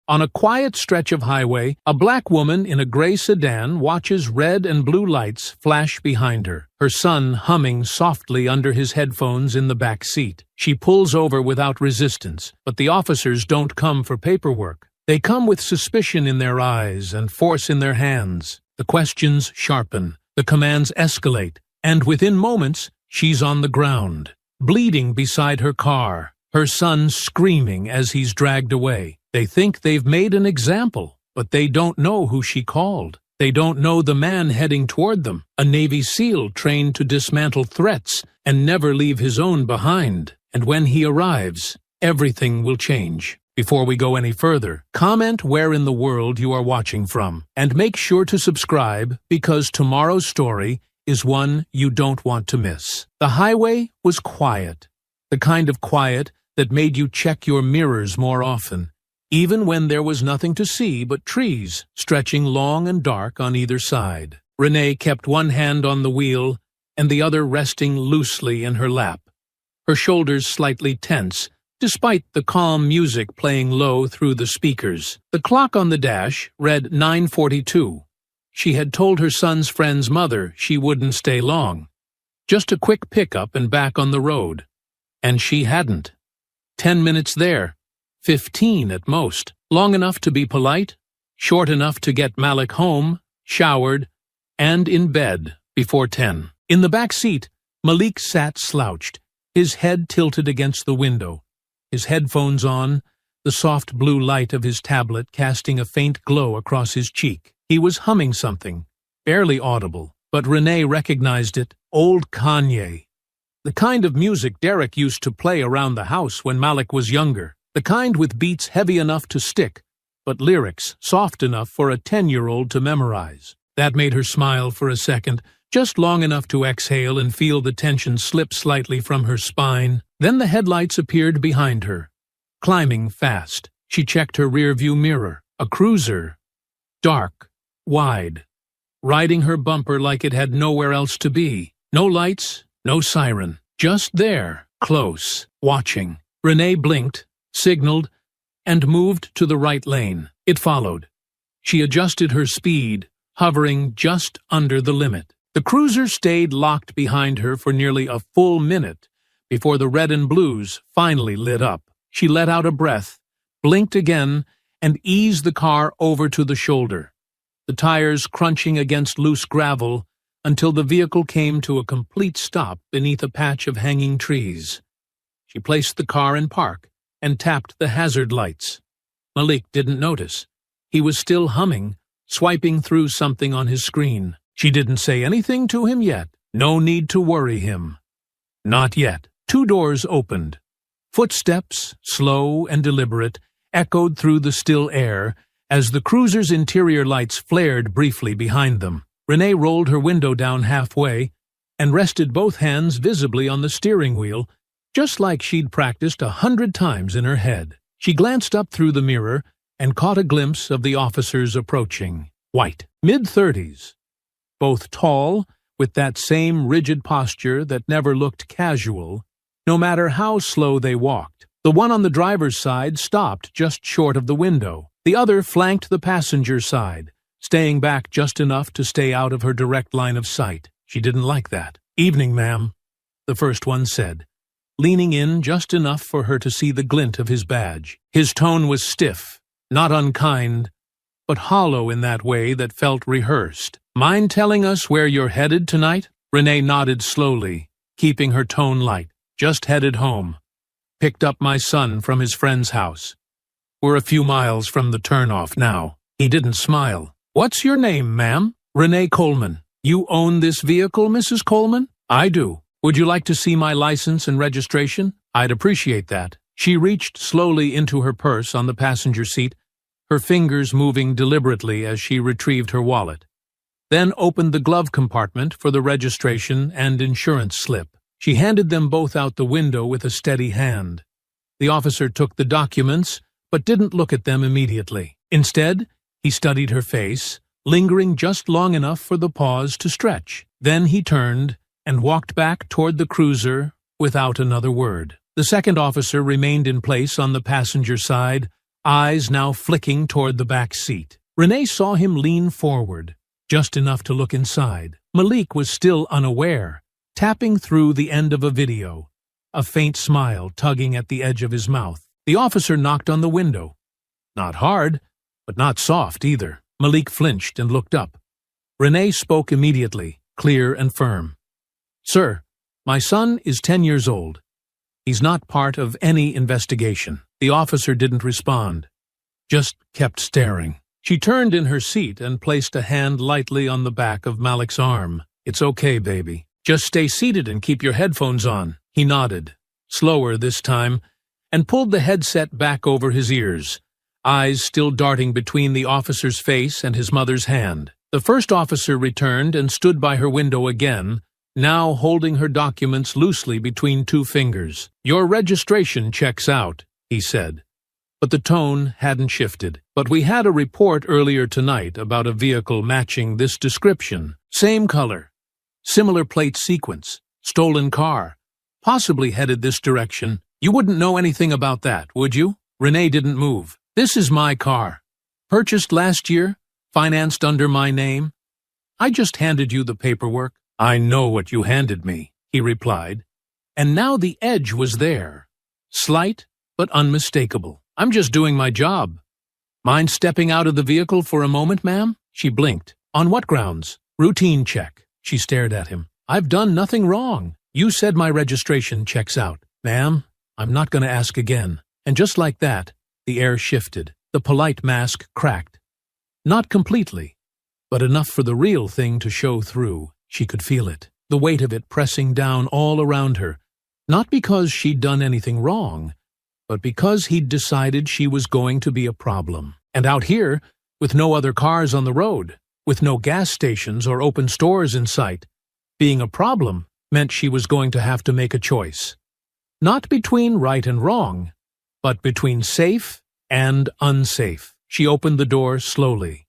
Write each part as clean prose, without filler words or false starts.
On a quiet stretch of highway, a black woman in a gray sedan watches red and blue lights flash behind her, her son humming softly under his headphones in the back seat. She pulls over without resistance, but the officers don't come for paperwork. They come with suspicion in their eyes and force in their hands. The questions sharpen, the commands escalate, and within moments, she's on the ground, bleeding beside her car, her son screaming as he's dragged away. They think they've made an example, but they don't know who she called. They don't know the man heading toward them, a Navy SEAL trained to dismantle threats and never leave his own behind. And when he arrives, everything will change. Before we go any further, comment where in the world you are watching from, and make sure to subscribe because tomorrow's story is one you don't want to miss. The highway was quiet, the kind of quiet that made you check your mirrors more often, even when there was nothing to see but trees stretching long and dark on either side. Renee kept one hand on the wheel and the other resting loosely in her lap, her shoulders slightly tense, despite the calm music playing low through the speakers. The clock on the dash read 9:42. She had told her son's friend's mother she wouldn't stay long. Just a quick pickup and back on the road. And she hadn't. 10 minutes there. 15 at most. Long enough to be polite, short enough to get Malik home, showered, and in bed before 10. In the back seat, Malik sat slouched, his head tilted against the window, his headphones on, the soft blue light of his tablet casting a faint glow across his cheek. He was humming something, barely audible, but Renee recognized it, old Kanye. The kind of music Derek used to play around the house when Malik was younger. The kind with beats heavy enough to stick, but lyrics soft enough for a 10-year-old to memorize. That made her smile for a second, just long enough to exhale and feel the tension slip slightly from her spine. Then the headlights appeared behind her, climbing fast. She checked her rearview mirror. A cruiser, dark, wide, riding her bumper like it had nowhere else to be. No lights, no siren, just there, close, watching. Renee blinked, signaled, and moved to the right lane. It followed. She adjusted her speed, hovering just under the limit. The cruiser stayed locked behind her for nearly a full minute before the red and blues finally lit up. She let out a breath, blinked again, and eased the car over to the shoulder, the tires crunching against loose gravel until the vehicle came to a complete stop beneath a patch of hanging trees. She placed the car in park and tapped the hazard lights. Malik didn't notice. He was still humming, swiping through something on his screen. She didn't say anything to him yet. No need to worry him. Not yet. 2 doors opened. Footsteps, slow and deliberate, echoed through the still air as the cruiser's interior lights flared briefly behind them. Renee rolled her window down halfway and rested both hands visibly on the steering wheel, just like she'd practiced 100 times in her head. She glanced up through the mirror and caught a glimpse of the officers approaching. White, mid-30s. Both tall, with that same rigid posture that never looked casual, no matter how slow they walked. The one on the driver's side stopped just short of the window. The other flanked the passenger side, staying back just enough to stay out of her direct line of sight. She didn't like that. "Evening, ma'am," the first one said, leaning in just enough for her to see the glint of his badge. His tone was stiff, not unkind, but hollow in that way that felt rehearsed. "Mind telling us where you're headed tonight?" Renee nodded slowly, keeping her tone light. "Just headed home. Picked up my son from his friend's house. We're a few miles from the turnoff now." He didn't smile. "What's your name, ma'am?" "Renee Coleman." "You own this vehicle, Mrs. Coleman?" "I do. Would you like to see my license and registration?" "I'd appreciate that." She reached slowly into her purse on the passenger seat, her fingers moving deliberately as she retrieved her wallet, then opened the glove compartment for the registration and insurance slip. She handed them both out the window with a steady hand. The officer took the documents, but didn't look at them immediately. Instead, he studied her face, lingering just long enough for the pause to stretch. Then he turned and walked back toward the cruiser without another word. The second officer remained in place on the passenger side, eyes now flicking toward the back seat. Renee saw him lean forward, just enough to look inside. Malik was still unaware, tapping through the end of a video, a faint smile tugging at the edge of his mouth. The officer knocked on the window. Not hard, but not soft either. Malik flinched and looked up. Renee spoke immediately, clear and firm. "Sir, my son is 10 years old. He's not part of any investigation." The officer didn't respond, just kept staring. She turned in her seat and placed a hand lightly on the back of Malik's arm. "It's okay, baby. Just stay seated and keep your headphones on." He nodded, slower this time, and pulled the headset back over his ears, eyes still darting between the officer's face and his mother's hand. The first officer returned and stood by her window again, now holding her documents loosely between two fingers. "Your registration checks out," he said. But the tone hadn't shifted. "But we had a report earlier tonight about a vehicle matching this description. Same color, similar plate sequence, stolen car, possibly headed this direction. You wouldn't know anything about that, would you?" Renee didn't move. "This is my car. Purchased last year, financed under my name. I just handed you the paperwork." "I know what you handed me," he replied. And now the edge was there, slight but unmistakable. "I'm just doing my job. Mind stepping out of the vehicle for a moment, ma'am?" She blinked. "On what grounds?" "Routine check." She stared at him. "I've done nothing wrong. You said my registration checks out. Ma'am, I'm not going to ask again." And just like that, the air shifted. The polite mask cracked. Not completely, but enough for the real thing to show through. She could feel it, the weight of it pressing down all around her, not because she'd done anything wrong, but because he'd decided she was going to be a problem. And out here, with no other cars on the road, with no gas stations or open stores in sight, being a problem meant she was going to have to make a choice. Not between right and wrong, but between safe and unsafe. She opened the door slowly.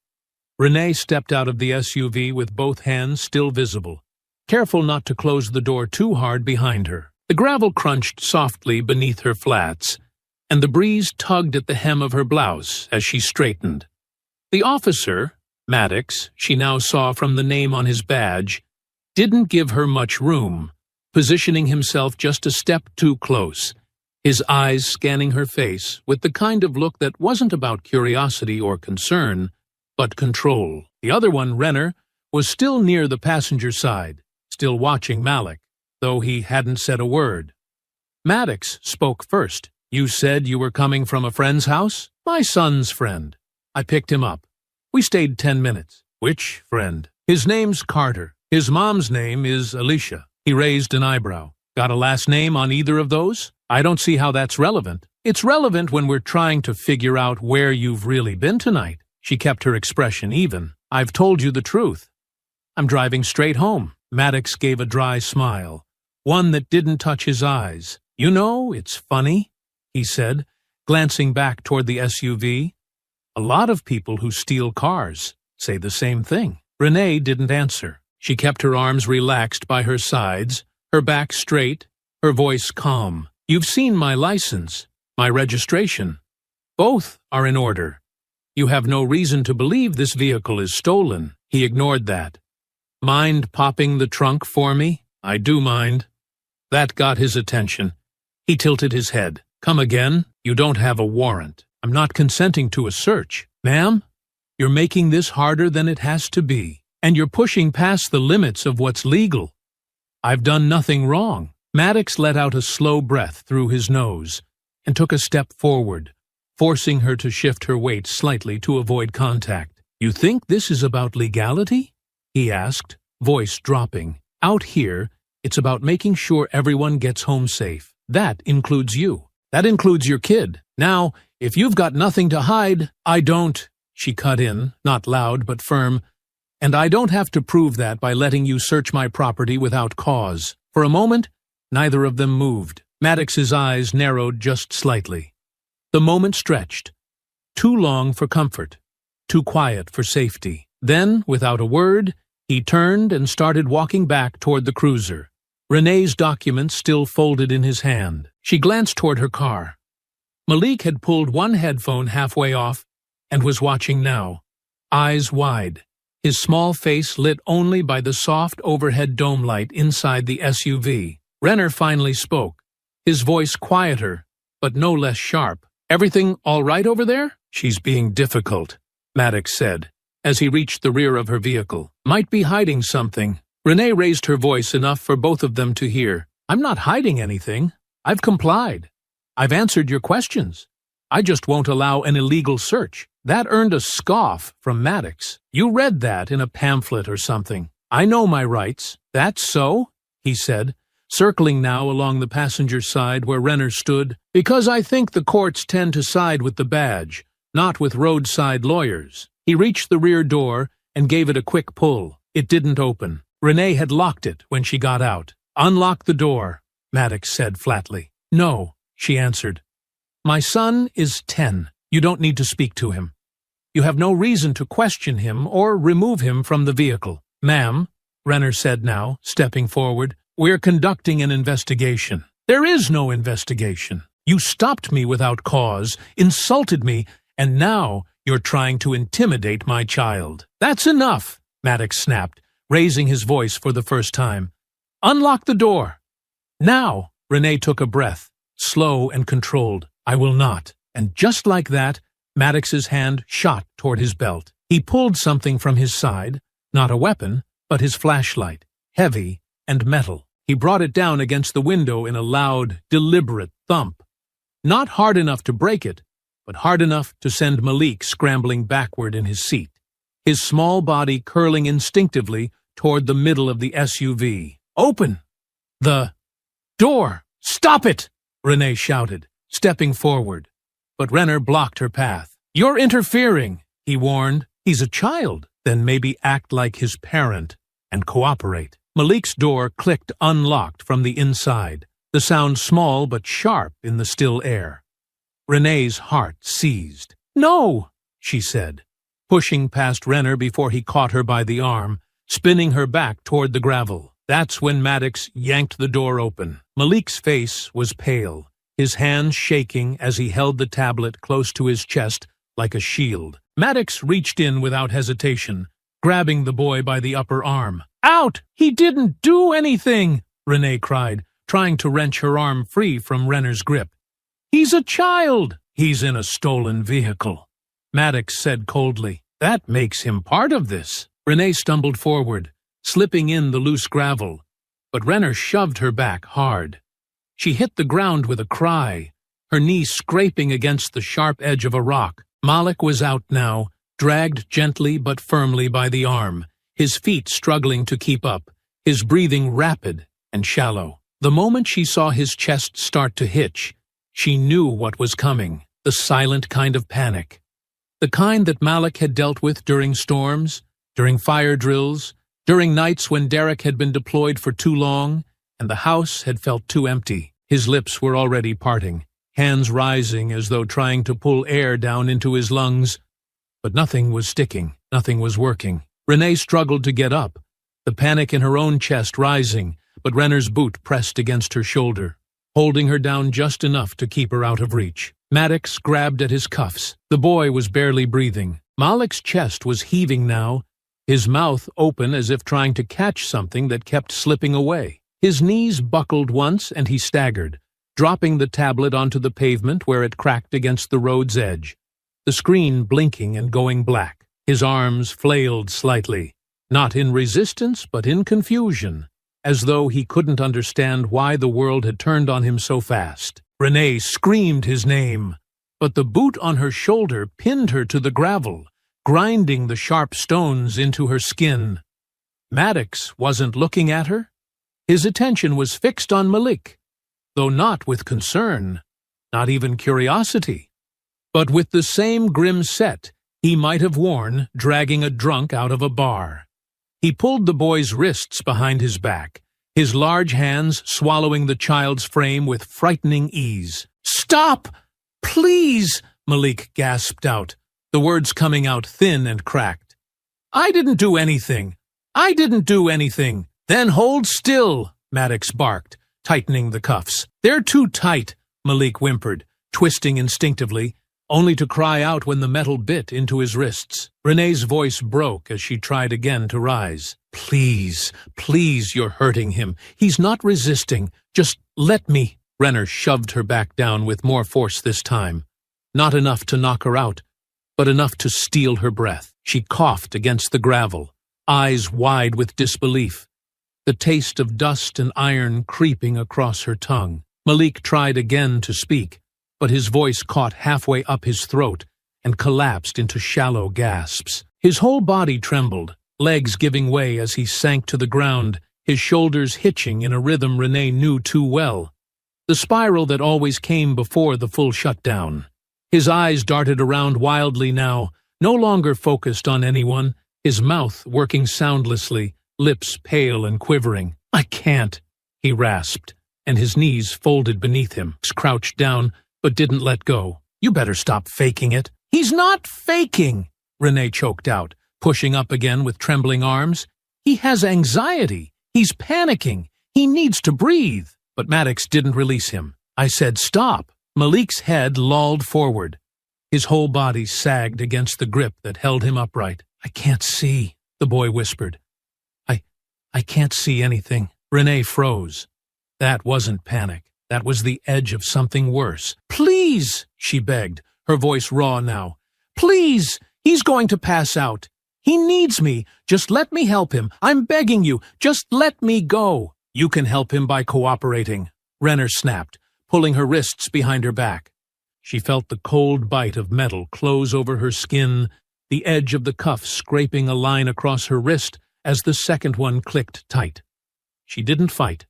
Renee stepped out of the SUV with both hands still visible, careful not to close the door too hard behind her. The gravel crunched softly beneath her flats, and the breeze tugged at the hem of her blouse as she straightened. The officer, Maddox, she now saw from the name on his badge, didn't give her much room, positioning himself just a step too close, his eyes scanning her face with the kind of look that wasn't about curiosity or concern, but control. The other one, Renner, was still near the passenger side, still watching Malik, though he hadn't said a word. Maddox spoke first. "You said you were coming from a friend's house?" "My son's friend. I picked him up. We stayed 10 minutes. "Which friend?" "His name's Carter. His mom's name is Alicia." He raised an eyebrow. "Got a last name on either of those?" "I don't see how that's relevant." "It's relevant when we're trying to figure out where you've really been tonight." She kept her expression even. "I've told you the truth. I'm driving straight home." Maddox gave a dry smile, one that didn't touch his eyes. "You know, it's funny," he said, glancing back toward the SUV. "A lot of people who steal cars say the same thing." Renee didn't answer. She kept her arms relaxed by her sides, her back straight, her voice calm. "You've seen my license, my registration. Both are in order. You have no reason to believe this vehicle is stolen." He ignored that. "Mind popping the trunk for me?" "I do mind." That got his attention. He tilted his head. "Come again? You don't have a warrant." "I'm not consenting to a search." "Ma'am, you're making this harder than it has to be, and you're pushing past the limits of what's legal." "I've done nothing wrong." Maddox let out a slow breath through his nose and took a step forward, forcing her to shift her weight slightly to avoid contact. "You think this is about legality?" he asked, voice dropping. "Out here, it's about making sure everyone gets home safe. That includes you. That includes your kid. Now, if you've got nothing to hide—" "I don't," she cut in, not loud but firm, "and I don't have to prove that by letting you search my property without cause." For a moment, neither of them moved. Maddox's eyes narrowed just slightly. The moment stretched. Too long for comfort, too quiet for safety. Then, without a word, he turned and started walking back toward the cruiser, Renee's documents still folded in his hand. She glanced toward her car. Malik had pulled one headphone halfway off and was watching now, eyes wide, his small face lit only by the soft overhead dome light inside the SUV. Renner finally spoke, his voice quieter, but no less sharp. "Everything all right over there?" "She's being difficult," Maddox said, as he reached the rear of her vehicle. "Might be hiding something." Renee raised her voice enough for both of them to hear. "I'm not hiding anything. I've complied. I've answered your questions. I just won't allow an illegal search." That earned a scoff from Maddox. "You read that in a pamphlet or something. I know my rights." "That's so?" he said, circling now along the passenger side where Renner stood. "Because I think the courts tend to side with the badge, not with roadside lawyers." He reached the rear door and gave it a quick pull. It didn't open. Renee had locked it when she got out. "Unlock the door," Maddox said flatly. "No," she answered. "My son is 10. You don't need to speak to him. You have no reason to question him or remove him from the vehicle." "Ma'am," Renner said now, stepping forward, "we're conducting an investigation." "There is no investigation. You stopped me without cause, insulted me, and now you're trying to intimidate my child." "That's enough," Maddox snapped, raising his voice for the first time. "Unlock the door. Now." Renee took a breath, slow and controlled. "I will not." And just like that, Maddox's hand shot toward his belt. He pulled something from his side, not a weapon, but his flashlight, heavy and metal. He brought it down against the window in a loud, deliberate thump. Not hard enough to break it, but hard enough to send Malik scrambling backward in his seat, his small body curling instinctively toward the middle of the SUV. "Open the door! Stop it!" Renee shouted, stepping forward. But Renner blocked her path. "You're interfering," he warned. "He's a child. Then maybe act like his parent and cooperate." Malik's door clicked unlocked from the inside, the sound small but sharp in the still air. Renee's heart seized. "No," she said, pushing past Renner before he caught her by the arm, spinning her back toward the gravel. That's when Maddox yanked the door open. Malik's face was pale, his hands shaking as he held the tablet close to his chest like a shield. Maddox reached in without hesitation, grabbing the boy by the upper arm. "Out! He didn't do anything!" Renee cried, trying to wrench her arm free from Renner's grip. "He's a child!" "He's in a stolen vehicle," Maddox said coldly. "That makes him part of this." Renee stumbled forward, slipping in the loose gravel, but Renner shoved her back hard. She hit the ground with a cry, her knee scraping against the sharp edge of a rock. Malik was out now, dragged gently but firmly by the arm, his feet struggling to keep up, his breathing rapid and shallow. The moment she saw his chest start to hitch, she knew what was coming, the silent kind of panic. The kind that Malik had dealt with during storms, during fire drills, during nights when Derek had been deployed for too long, and the house had felt too empty. His lips were already parting, hands rising as though trying to pull air down into his lungs. But nothing was sticking, nothing was working. Renee struggled to get up, the panic in her own chest rising, but Renner's boot pressed against her shoulder, holding her down just enough to keep her out of reach. Maddox grabbed at his cuffs. The boy was barely breathing. Malik's chest was heaving now, his mouth open as if trying to catch something that kept slipping away. His knees buckled once and he staggered, dropping the tablet onto the pavement where it cracked against the road's edge, the screen blinking and going black. His arms flailed slightly, not in resistance but in confusion, as though he couldn't understand why the world had turned on him so fast. Renee screamed his name, but the boot on her shoulder pinned her to the gravel, grinding the sharp stones into her skin. Maddox wasn't looking at her. His attention was fixed on Malik, though not with concern, not even curiosity, but with the same grim set he might have worn dragging a drunk out of a bar. He pulled the boy's wrists behind his back, his large hands swallowing the child's frame with frightening ease. "Stop! Please!" Malik gasped out, the words coming out thin and cracked. "I didn't do anything. I didn't do anything." "Then hold still," Maddox barked, tightening the cuffs. "They're too tight," Malik whimpered, twisting instinctively, only to cry out when the metal bit into his wrists. Renee's voice broke as she tried again to rise. Please, please, you're hurting him. He's not resisting. Just let me. Renner shoved her back down with more force this time. Not enough to knock her out, but enough to steal her breath. She coughed against the gravel, eyes wide with disbelief, the taste of dust and iron creeping across her tongue. Malik tried again to speak, but his voice caught halfway up his throat and collapsed into shallow gasps. His whole body trembled, legs giving way as he sank to the ground, his shoulders hitching in a rhythm Renee knew too well, the spiral that always came before the full shutdown. His eyes darted around wildly now, no longer focused on anyone, his mouth working soundlessly, lips pale and quivering. I can't, he rasped, and his knees folded beneath him, crouched down, but didn't let go. You better stop faking it. He's not faking, Renee choked out, pushing up again with trembling arms. He has anxiety. He's panicking. He needs to breathe. But Maddox didn't release him. I said stop. Malik's head lolled forward. His whole body sagged against the grip that held him upright. I can't see, the boy whispered. I can't see anything. Renee froze. That wasn't panic. That was the edge of something worse. Please, she begged, her voice raw now. Please, he's going to pass out. He needs me. Just let me help him. I'm begging you. Just let me go. You can help him by cooperating, Renner snapped, pulling her wrists behind her back. She felt the cold bite of metal close over her skin, the edge of the cuff scraping a line across her wrist as the second one clicked tight. She didn't fight,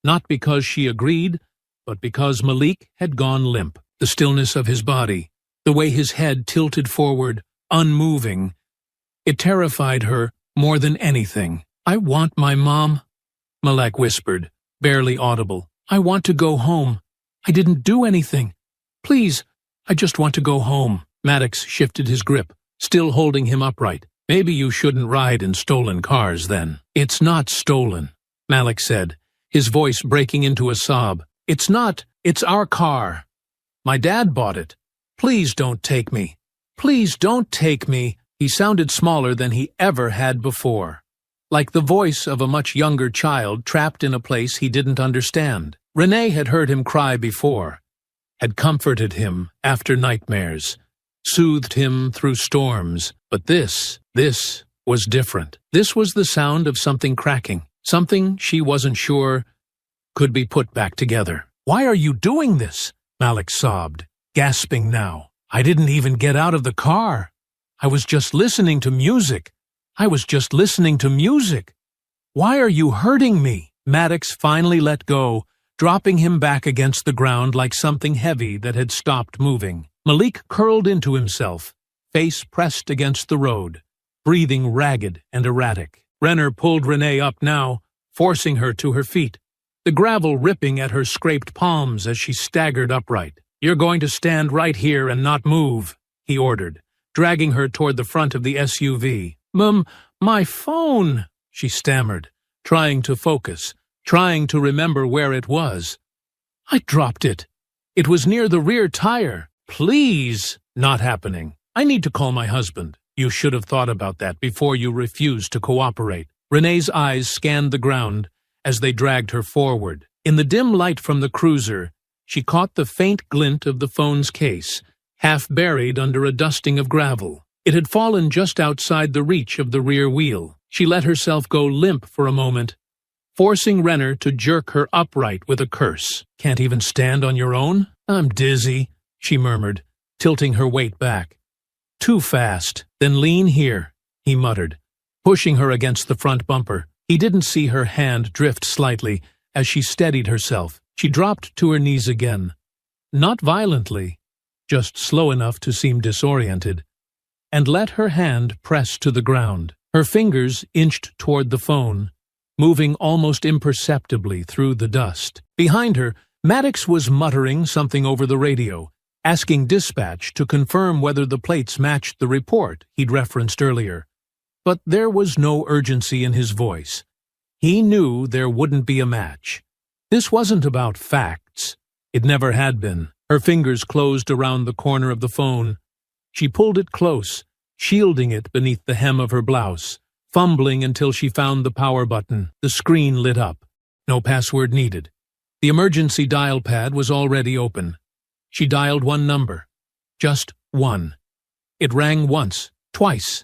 not because she agreed, but because Malik had gone limp. The stillness of his body, the way his head tilted forward, unmoving, it terrified her more than anything. I want my mom, Malak whispered, barely audible. I want to go home. I didn't do anything. Please, I just want to go home. Maddox shifted his grip, still holding him upright. Maybe you shouldn't ride in stolen cars, then. It's not stolen, Malik said, his voice breaking into a sob. It's not. It's our car. My dad bought it. Please don't take me. Please don't take me. He sounded smaller than he ever had before, like the voice of a much younger child trapped in a place he didn't understand. Renee had heard him cry before, had comforted him after nightmares, soothed him through storms, but this was different. This was the sound of something cracking, something she wasn't sure could be put back together. Why are you doing this? Malik sobbed, gasping now. I didn't even get out of the car. I was just listening to music. I was just listening to music. Why are you hurting me? Maddox finally let go, dropping him back against the ground like something heavy that had stopped moving. Malik curled into himself, face pressed against the road, breathing ragged and erratic. Renner pulled Renee up now, forcing her to her feet, the gravel ripping at her scraped palms as she staggered upright. You're going to stand right here and not move, he ordered, dragging her toward the front of the SUV. My phone, she stammered, trying to focus, trying to remember where it was. I dropped it. It was near the rear tire. Please. Not happening. I need to call my husband. You should have thought about that before you refused to cooperate. Renee's eyes scanned the ground as they dragged her forward. In the dim light from the cruiser, she caught the faint glint of the phone's case, half buried under a dusting of gravel. It had fallen just outside the reach of the rear wheel. She let herself go limp for a moment, forcing Renner to jerk her upright with a curse. Can't even stand on your own? I'm dizzy, she murmured, tilting her weight back. Too fast. Then lean here, he muttered, pushing her against the front bumper. He didn't see her hand drift slightly as she steadied herself. She dropped to her knees again. Not violently, just slow enough to seem disoriented, and let her hand press to the ground. Her fingers inched toward the phone, moving almost imperceptibly through the dust. Behind her, Maddox was muttering something over the radio, asking dispatch to confirm whether the plates matched the report he'd referenced earlier. But there was no urgency in his voice. He knew there wouldn't be a match. This wasn't about facts. It never had been. Her fingers closed around the corner of the phone. She pulled it close, shielding it beneath the hem of her blouse, fumbling until she found the power button. The screen lit up. No password needed. The emergency dial pad was already open. She dialed one number. Just one. It rang once, twice.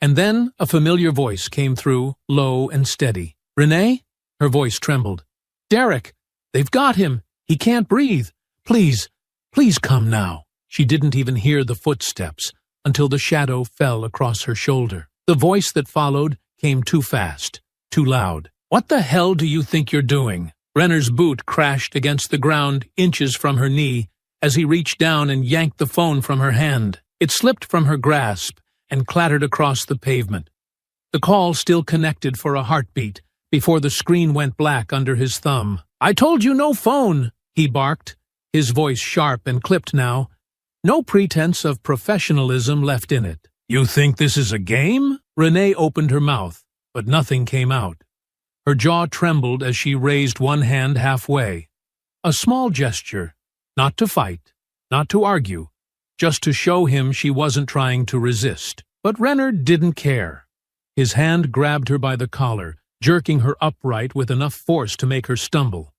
And then a familiar voice came through, low and steady. "Renee?" Her voice trembled. "Derek! They've got him! He can't breathe! Please, please come now!" She didn't even hear the footsteps until the shadow fell across her shoulder. The voice that followed came too fast, too loud. "What the hell do you think you're doing?" Renner's boot crashed against the ground inches from her knee as he reached down and yanked the phone from her hand. It slipped from her grasp and clattered across the pavement. The call still connected for a heartbeat before the screen went black under his thumb. "I told you no phone," he barked, his voice sharp and clipped now. No pretense of professionalism left in it. "You think this is a game?" Renee opened her mouth, but nothing came out. Her jaw trembled as she raised one hand halfway. A small gesture, not to fight, not to argue, just to show him she wasn't trying to resist. But Renner didn't care. His hand grabbed her by the collar, jerking her upright with enough force to make her stumble.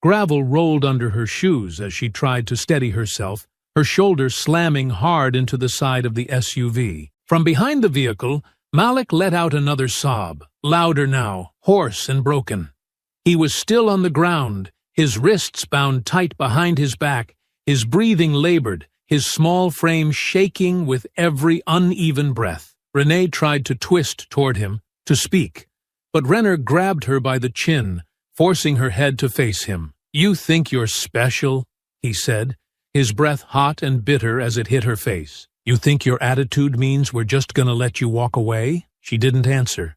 Gravel rolled under her shoes as she tried to steady herself, her shoulder slamming hard into the side of the SUV. From behind the vehicle, Malik let out another sob, louder now, hoarse and broken. He was still on the ground, his wrists bound tight behind his back, his breathing labored, his small frame shaking with every uneven breath. Renee tried to twist toward him, to speak, but Renner grabbed her by the chin, forcing her head to face him. "You think you're special?" he said, his breath hot and bitter as it hit her face. "You think your attitude means we're just gonna let you walk away?" She didn't answer.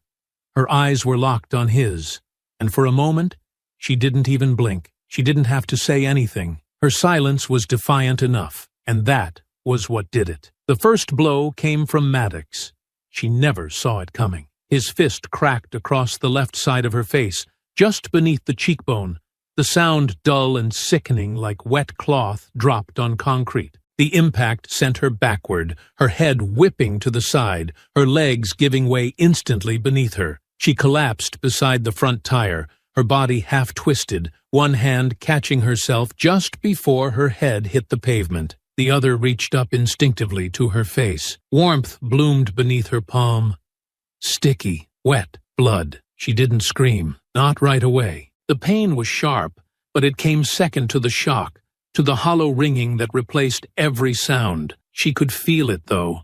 Her eyes were locked on his, and for a moment, she didn't even blink. She didn't have to say anything. Her silence was defiant enough, and that was what did it. The first blow came from Maddox. She never saw it coming. His fist cracked across the left side of her face, just beneath the cheekbone. The sound, dull and sickening like wet cloth, dropped on concrete. The impact sent her backward, her head whipping to the side, her legs giving way instantly beneath her. She collapsed beside the front tire, her body half-twisted, one hand catching herself just before her head hit the pavement. The other reached up instinctively to her face. Warmth bloomed beneath her palm. Sticky, wet, blood. She didn't scream, not right away. The pain was sharp, but it came second to the shock, to the hollow ringing that replaced every sound. She could feel it, though.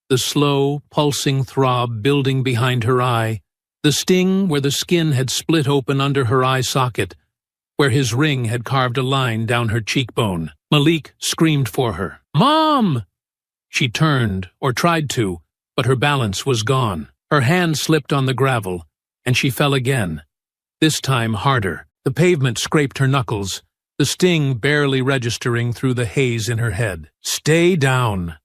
The slow, pulsing throb building behind her eye, the sting where the skin had split open under her eye socket, where his ring had carved a line down her cheekbone. Malik screamed for her. "Mom!" She turned, or tried to, but her balance was gone. Her hand slipped on the gravel, and she fell again. This time harder. The pavement scraped her knuckles, the sting barely registering through the haze in her head. "Stay down,"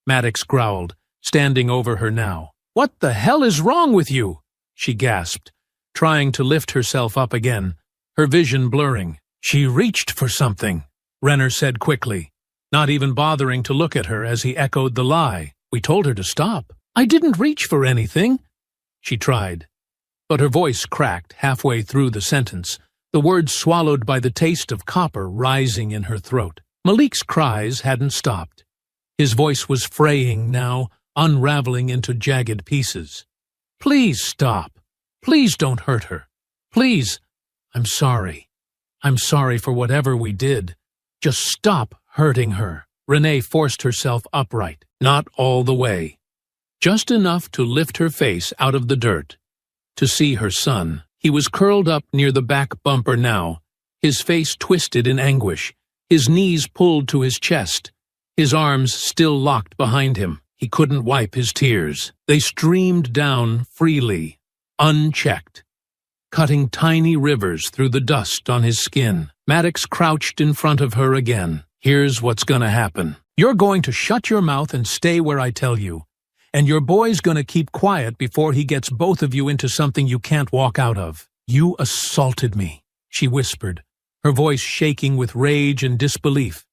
Maddox growled, standing over her now. "What the hell is wrong with you?" she gasped, trying to lift herself up again, her vision blurring. "She reached for something," Renner said quickly, not even bothering to look at her as he echoed the lie. "We told her to stop." "I didn't reach for anything," she tried. But her voice cracked halfway through the sentence, the words swallowed by the taste of copper rising in her throat. Malik's cries hadn't stopped. His voice was fraying now, unraveling into jagged pieces. "Please stop. Please don't hurt her. Please. I'm sorry. I'm sorry for whatever we did. Just stop hurting her." Renee forced herself upright, not all the way. Just enough to lift her face out of the dirt. To see her son. He was curled up near the back bumper now, his face twisted in anguish, his knees pulled to his chest, his arms still locked behind him. He couldn't wipe his tears. They streamed down freely, unchecked, cutting tiny rivers through the dust on his skin. Maddox crouched in front of her again. "Here's what's gonna happen. You're going to shut your mouth and stay where I tell you. And your boy's gonna keep quiet before he gets both of you into something you can't walk out of." "You assaulted me," she whispered, her voice shaking with rage and disbelief.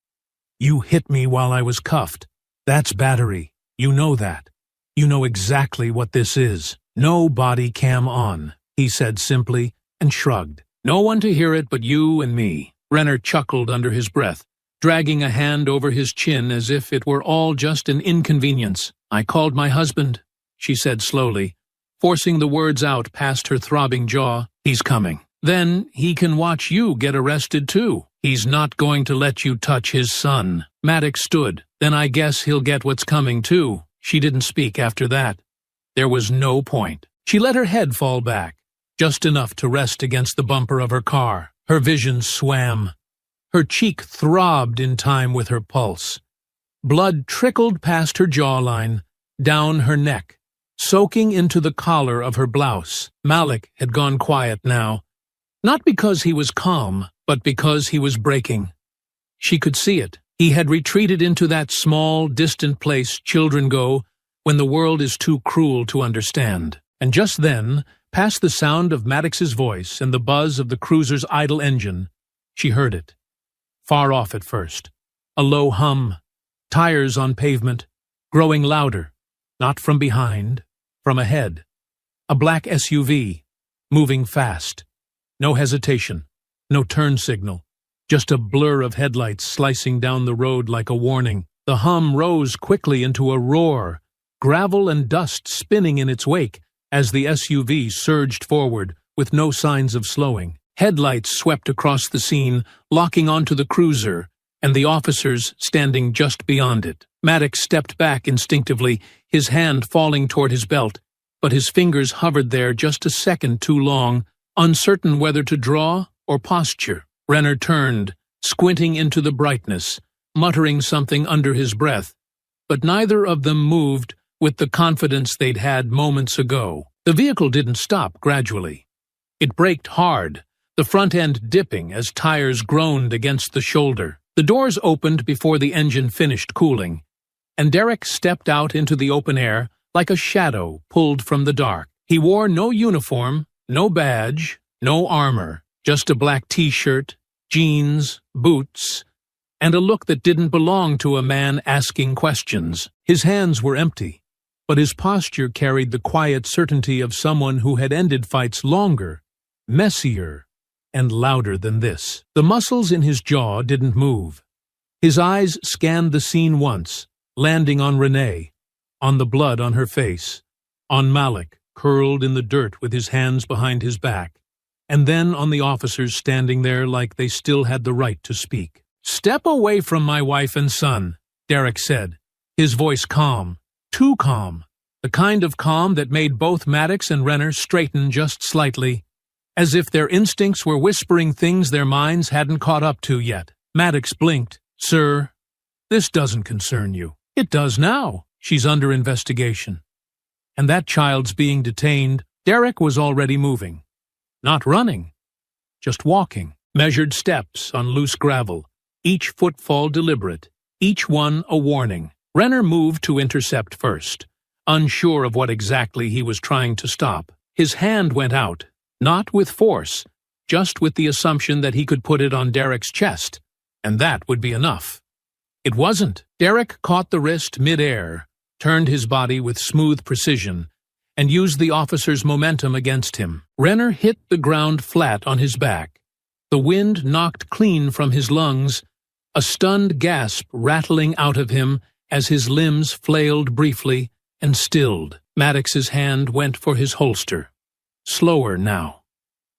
You hit me while I was cuffed. That's battery. You know that. You know exactly what this is. No body cam on, he said simply, and shrugged. No one to hear it but you and me. Renner chuckled under his breath, dragging a hand over his chin as if it were all just an inconvenience. I called my husband, she said slowly, forcing the words out past her throbbing jaw. He's coming. Then he can watch you get arrested too. He's not going to let you touch his son. Maddox stood. Then I guess he'll get what's coming too. She didn't speak after that. There was no point. She let her head fall back, just enough to rest against the bumper of her car. Her vision swam. Her cheek throbbed in time with her pulse. Blood trickled past her jawline, down her neck, soaking into the collar of her blouse. Malik had gone quiet now, not because he was calm, but because he was breaking. She could see it. He had retreated into that small, distant place children go when the world is too cruel to understand. And just then, past the sound of Maddox's voice and the buzz of the cruiser's idle engine, she heard it. Far off at first. A low hum. Tires on pavement, growing louder. Not from behind, from ahead. A black SUV, moving fast. No hesitation, no turn signal. Just a blur of headlights slicing down the road like a warning. The hum rose quickly into a roar, gravel and dust spinning in its wake as the SUV surged forward with no signs of slowing. Headlights swept across the scene, locking onto the cruiser, and the officers standing just beyond it. Maddox stepped back instinctively, his hand falling toward his belt, but his fingers hovered there just a second too long, uncertain whether to draw or posture. Renner turned, squinting into the brightness, muttering something under his breath, but neither of them moved with the confidence they'd had moments ago. The vehicle didn't stop gradually. It braked hard, the front end dipping as tires groaned against the shoulder. The doors opened before the engine finished cooling, and Derek stepped out into the open air like a shadow pulled from the dark. He wore no uniform, no badge, no armor. Just a black t-shirt, jeans, boots, and a look that didn't belong to a man asking questions. His hands were empty, but his posture carried the quiet certainty of someone who had ended fights longer, messier, and louder than this. The muscles in his jaw didn't move. His eyes scanned the scene once, landing on Renee, on the blood on her face, on Malik, curled in the dirt with his hands behind his back, and then on the officers standing there like they still had the right to speak. "Step away from my wife and son," Derek said, his voice calm, too calm, the kind of calm that made both Maddox and Renner straighten just slightly, as if their instincts were whispering things their minds hadn't caught up to yet. Maddox blinked. "Sir, this doesn't concern you." "It does now. She's under investigation. And that child's being detained." Derek was already moving. Not running, just walking, measured steps on loose gravel, each footfall deliberate, each one a warning. Renner moved to intercept first, unsure of what exactly he was trying to stop. His hand went out, not with force, just with the assumption that he could put it on Derek's chest, and that would be enough. It wasn't. Derek caught the wrist mid-air, turned his body with smooth precision, and used the officer's momentum against him. Renner hit the ground flat on his back. The wind knocked clean from his lungs, a stunned gasp rattling out of him as his limbs flailed briefly and stilled. Maddox's hand went for his holster. Slower now.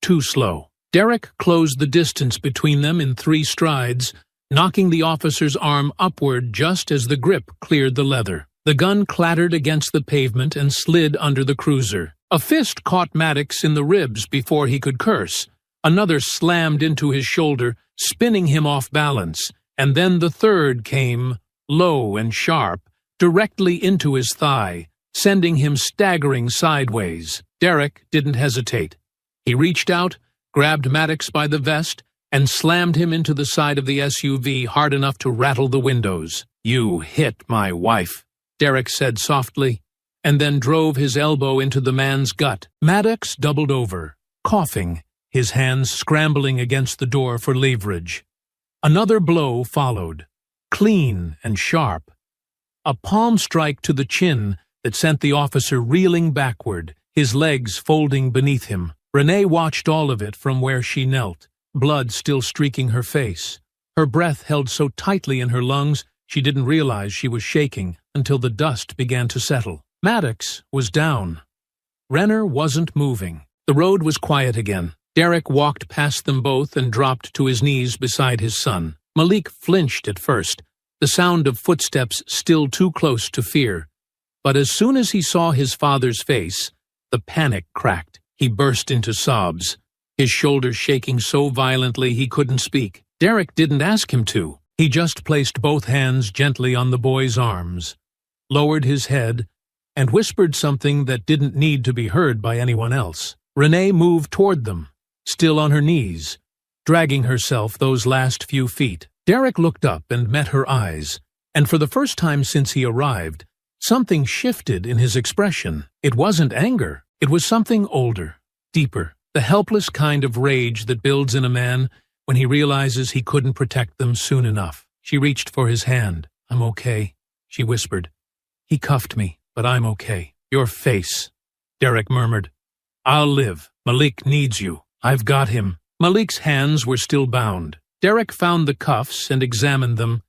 Too slow. Derek closed the distance between them in 3 strides, knocking the officer's arm upward just as the grip cleared the leather. The gun clattered against the pavement and slid under the cruiser. A fist caught Maddox in the ribs before he could curse. Another slammed into his shoulder, spinning him off balance, and then the third came, low and sharp, directly into his thigh, sending him staggering sideways. Derek didn't hesitate. He reached out, grabbed Maddox by the vest, and slammed him into the side of the SUV hard enough to rattle the windows. "You hit my wife," Derek said softly, and then drove his elbow into the man's gut. Maddox doubled over, coughing, his hands scrambling against the door for leverage. Another blow followed, clean and sharp. A palm strike to the chin that sent the officer reeling backward, his legs folding beneath him. Renee watched all of it from where she knelt, blood still streaking her face. Her breath held so tightly in her lungs she didn't realize she was shaking until the dust began to settle. Maddox was down. Renner wasn't moving. The road was quiet again. Derek walked past them both and dropped to his knees beside his son. Malik flinched at first, the sound of footsteps still too close to fear. But as soon as he saw his father's face, the panic cracked. He burst into sobs, his shoulders shaking so violently he couldn't speak. Derek didn't ask him to. He just placed both hands gently on the boy's arms, lowered his head, and whispered something that didn't need to be heard by anyone else. Renee moved toward them, still on her knees, dragging herself those last few feet. Derek looked up and met her eyes, and for the first time since he arrived, something shifted in his expression. It wasn't anger. It was something older, deeper, the helpless kind of rage that builds in a man when he realizes he couldn't protect them soon enough. She reached for his hand. "I'm okay," she whispered. "He cuffed me, but I'm okay." "Your face," Derek murmured. "I'll live. Malik needs you. I've got him." Malik's hands were still bound. Derek found the cuffs and examined them,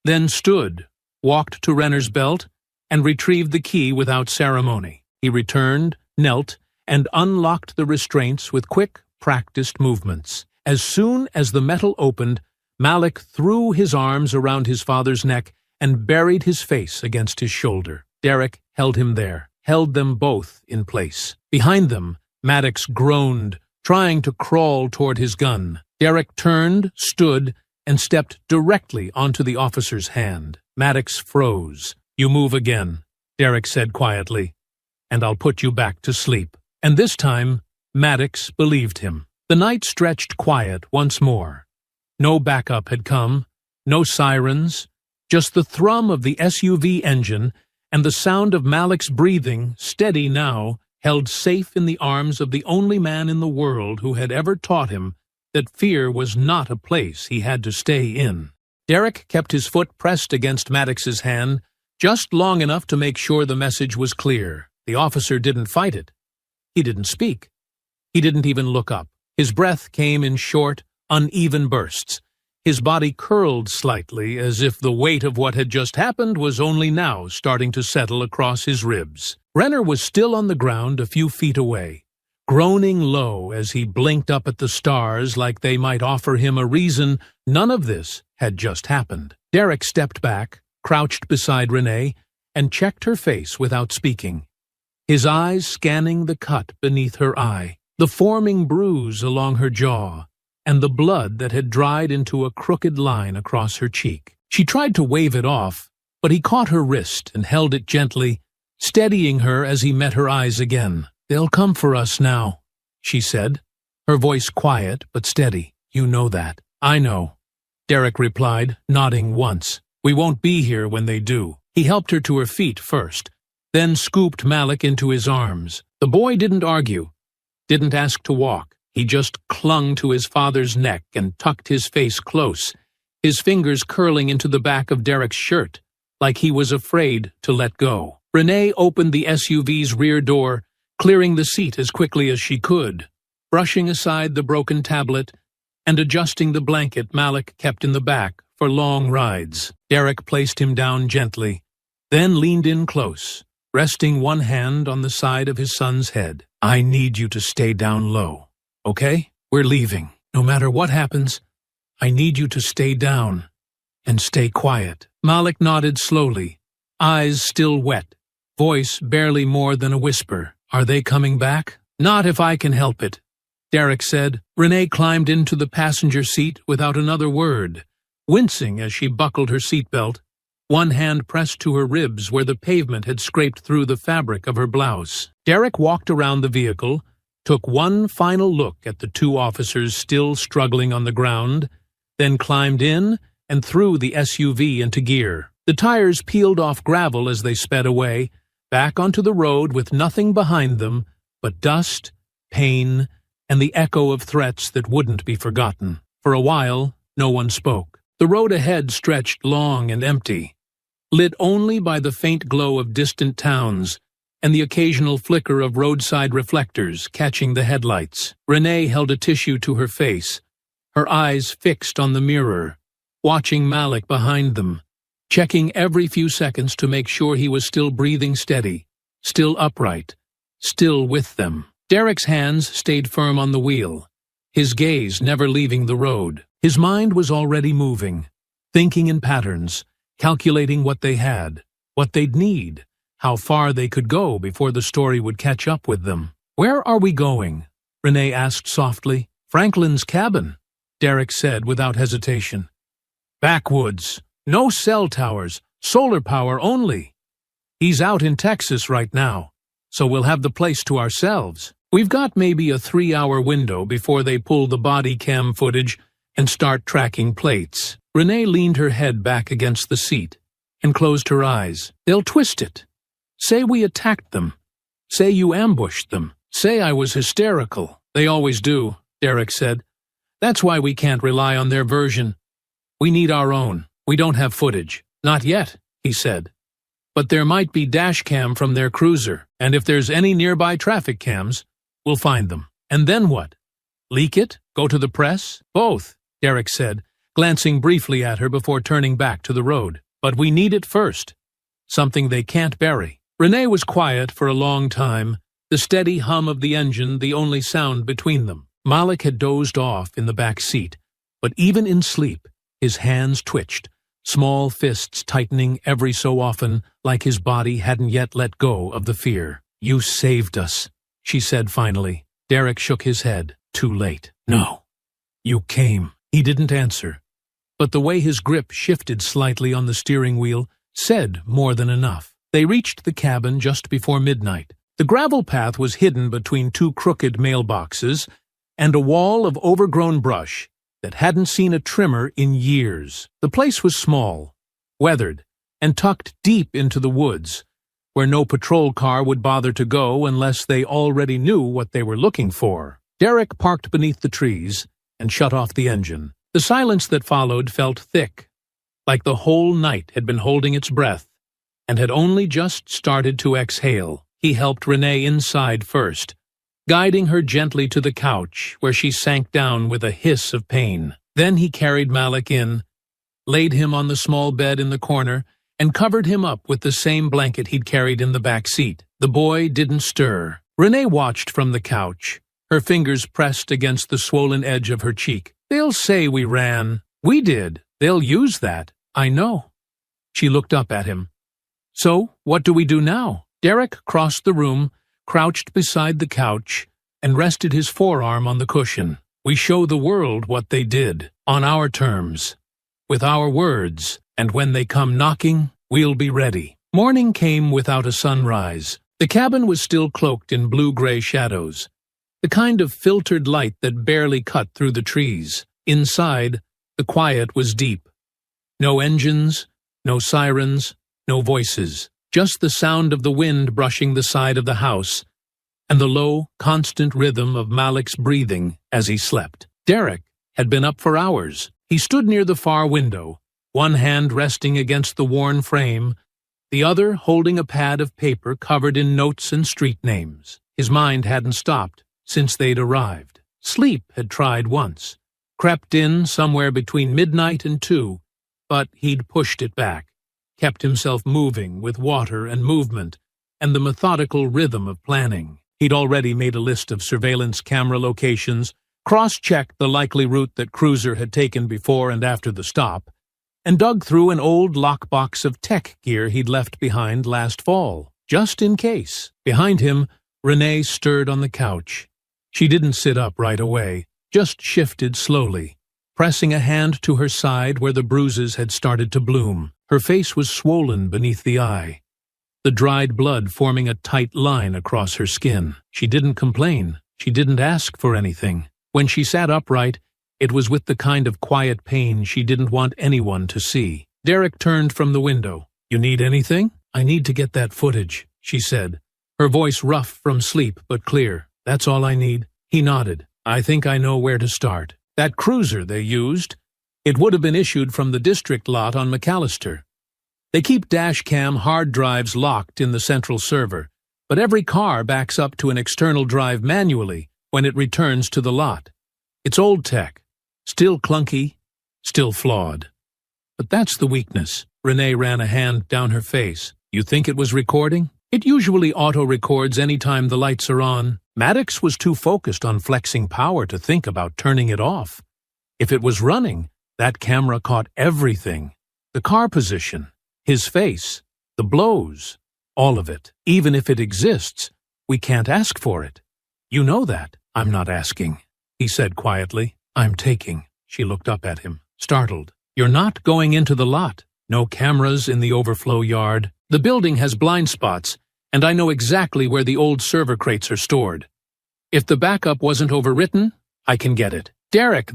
then stood, walked to Renner's belt, and retrieved the key without ceremony. He returned, knelt, and unlocked the restraints with quick, practiced movements. As soon as the metal opened, Malik threw his arms around his father's neck and buried his face against his shoulder. Derek held him there, held them both in place. Behind them, Maddox groaned, trying to crawl toward his gun. Derek turned, stood, and stepped directly onto the officer's hand. Maddox froze. "You move again," Derek said quietly, "and I'll put you back to sleep." And this time, Maddox believed him. The night stretched quiet once more. No backup had come, no sirens, just the thrum of the SUV engine and the sound of Malik's breathing, steady now, held safe in the arms of the only man in the world who had ever taught him that fear was not a place he had to stay in. Derek kept his foot pressed against Maddox's hand, just long enough to make sure the message was clear. The officer didn't fight it. He didn't speak. He didn't even look up. His breath came in short, uneven bursts. His body curled slightly, as if the weight of what had just happened was only now starting to settle across his ribs. Renner was still on the ground a few feet away, groaning low as he blinked up at the stars like they might offer him a reason none of this had just happened. Derek stepped back, crouched beside Renee, and checked her face without speaking, his eyes scanning the cut beneath her eye, the forming bruise along her jaw, and the blood that had dried into a crooked line across her cheek. She tried to wave it off, but he caught her wrist and held it gently, steadying her as he met her eyes again. "They'll come for us now," she said, her voice quiet but steady. "You know that." "I know," Derek replied, nodding once. "We won't be here when they do." He helped her to her feet first, then scooped Malik into his arms. The boy didn't argue, didn't ask to walk. He just clung to his father's neck and tucked his face close, his fingers curling into the back of Derek's shirt, like he was afraid to let go. Renee opened the SUV's rear door, clearing the seat as quickly as she could, brushing aside the broken tablet and adjusting the blanket Malik kept in the back for long rides. Derek placed him down gently, then leaned in close, resting one hand on the side of his son's head. "I need you to stay down low. Okay? We're leaving. No matter what happens, I need you to stay down and stay quiet." Malik nodded slowly, eyes still wet, voice barely more than a whisper. "Are they coming back?" "Not if I can help it," Derek said. Renee climbed into the passenger seat without another word, wincing as she buckled her seatbelt, one hand pressed to her ribs where the pavement had scraped through the fabric of her blouse. Derek walked around the vehicle, took one final look at the two officers still struggling on the ground, then climbed in and threw the SUV into gear. The tires peeled off gravel as they sped away, back onto the road with nothing behind them but dust, pain, and the echo of threats that wouldn't be forgotten. For a while, no one spoke. The road ahead stretched long and empty, lit only by the faint glow of distant towns and the occasional flicker of roadside reflectors catching the headlights. Renee held a tissue to her face, her eyes fixed on the mirror, watching Malik behind them, checking every few seconds to make sure he was still breathing steady, still upright, still with them. Derek's hands stayed firm on the wheel, his gaze never leaving the road. His mind was already moving, thinking in patterns, calculating what they had, what they'd need, how far they could go before the story would catch up with them. "Where are we going?" Renee asked softly. "Franklin's cabin," Derek said without hesitation. "Backwoods. No cell towers. Solar power only. He's out in Texas right now, so we'll have the place to ourselves. We've got maybe a 3-hour window before they pull the body cam footage and start tracking plates." Renee leaned her head back against the seat and closed her eyes. "They'll twist it. Say we attacked them. Say you ambushed them. Say I was hysterical." "They always do," Derek said. "That's why we can't rely on their version. We need our own. We don't have footage." "Not yet," he said. "But there might be dash cam from their cruiser, and if there's any nearby traffic cams, we'll find them." "And then what? Leak it? Go to the press?" "Both," Derek said, glancing briefly at her before turning back to the road. "But we need it first. Something they can't bury." Renee was quiet for a long time, the steady hum of the engine the only sound between them. Malik had dozed off in the back seat, but even in sleep, his hands twitched, small fists tightening every so often like his body hadn't yet let go of the fear. "You saved us," she said finally. Derek shook his head. "Too late." "No. You came." He didn't answer, but the way his grip shifted slightly on the steering wheel said more than enough. They reached the cabin just before midnight. The gravel path was hidden between 2 crooked mailboxes and a wall of overgrown brush that hadn't seen a trimmer in years. The place was small, weathered, and tucked deep into the woods, where no patrol car would bother to go unless they already knew what they were looking for. Derek parked beneath the trees and shut off the engine. The silence that followed felt thick, like the whole night had been holding its breath and had only just started to exhale. He helped Renee inside first, guiding her gently to the couch, where she sank down with a hiss of pain. Then he carried Malik in, laid him on the small bed in the corner, and covered him up with the same blanket he'd carried in the back seat. The boy didn't stir. Renee watched from the couch, her fingers pressed against the swollen edge of her cheek. "They'll say we ran." "We did. They'll use that." "I know." She looked up at him. "So, what do we do now?" Derek crossed the room, crouched beside the couch, and rested his forearm on the cushion. "We show the world what they did, on our terms, with our words, and when they come knocking, we'll be ready." Morning came without a sunrise. The cabin was still cloaked in blue-gray shadows, the kind of filtered light that barely cut through the trees. Inside, the quiet was deep. No engines, no sirens, no voices, just the sound of the wind brushing the side of the house and the low, constant rhythm of Malik's breathing as he slept. Derek had been up for hours. He stood near the far window, one hand resting against the worn frame, the other holding a pad of paper covered in notes and street names. His mind hadn't stopped since they'd arrived. Sleep had tried once, crept in somewhere between midnight and 2, but he'd pushed it back, kept himself moving with water and movement and the methodical rhythm of planning. He'd already made a list of surveillance camera locations, cross-checked the likely route that Cruiser had taken before and after the stop, and dug through an old lockbox of tech gear he'd left behind last fall, just in case. Behind him, Renee stirred on the couch. She didn't sit up right away, just shifted slowly, pressing a hand to her side where the bruises had started to bloom. Her face was swollen beneath the eye, the dried blood forming a tight line across her skin. She didn't complain. She didn't ask for anything. When she sat upright, it was with the kind of quiet pain she didn't want anyone to see. Derek turned from the window. "You need anything?" "I need to get that footage," she said, her voice rough from sleep but clear. "That's all I need." He nodded. "I think I know where to start. That cruiser they used, It would have been issued from the district lot on McAllister. They keep dashcam hard drives locked in the central server, but every car backs up to an external drive manually when it returns to the lot. It's old tech, still clunky, still flawed. But that's the weakness. Renee ran a hand down her face. You think it was recording? It usually auto-records any time the lights are on. Maddox was too focused on flexing power to think about turning it off. If it was running, that camera caught everything. The car position, his face, the blows, all of it. Even if it exists, we can't ask for it. You know that. I'm not asking, he said quietly. I'm taking. She looked up at him, startled. You're not going into the lot. No cameras in the overflow yard. The building has blind spots, and I know exactly where the old server crates are stored. If the backup wasn't overwritten, I can get it. Derek,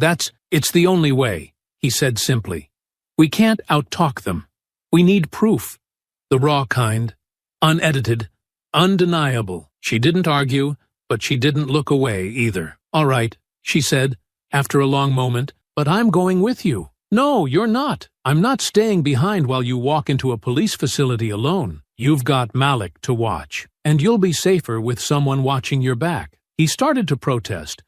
it's the only way, he said simply. We can't out-talk them. We need proof. The raw kind. Unedited. Undeniable. She didn't argue, but she didn't look away either. All right, she said, after a long moment, but I'm going with you. No, you're not. I'm not staying behind while you walk into a police facility alone. You've got Malik to watch, and you'll be safer with someone watching your back. He started to protest,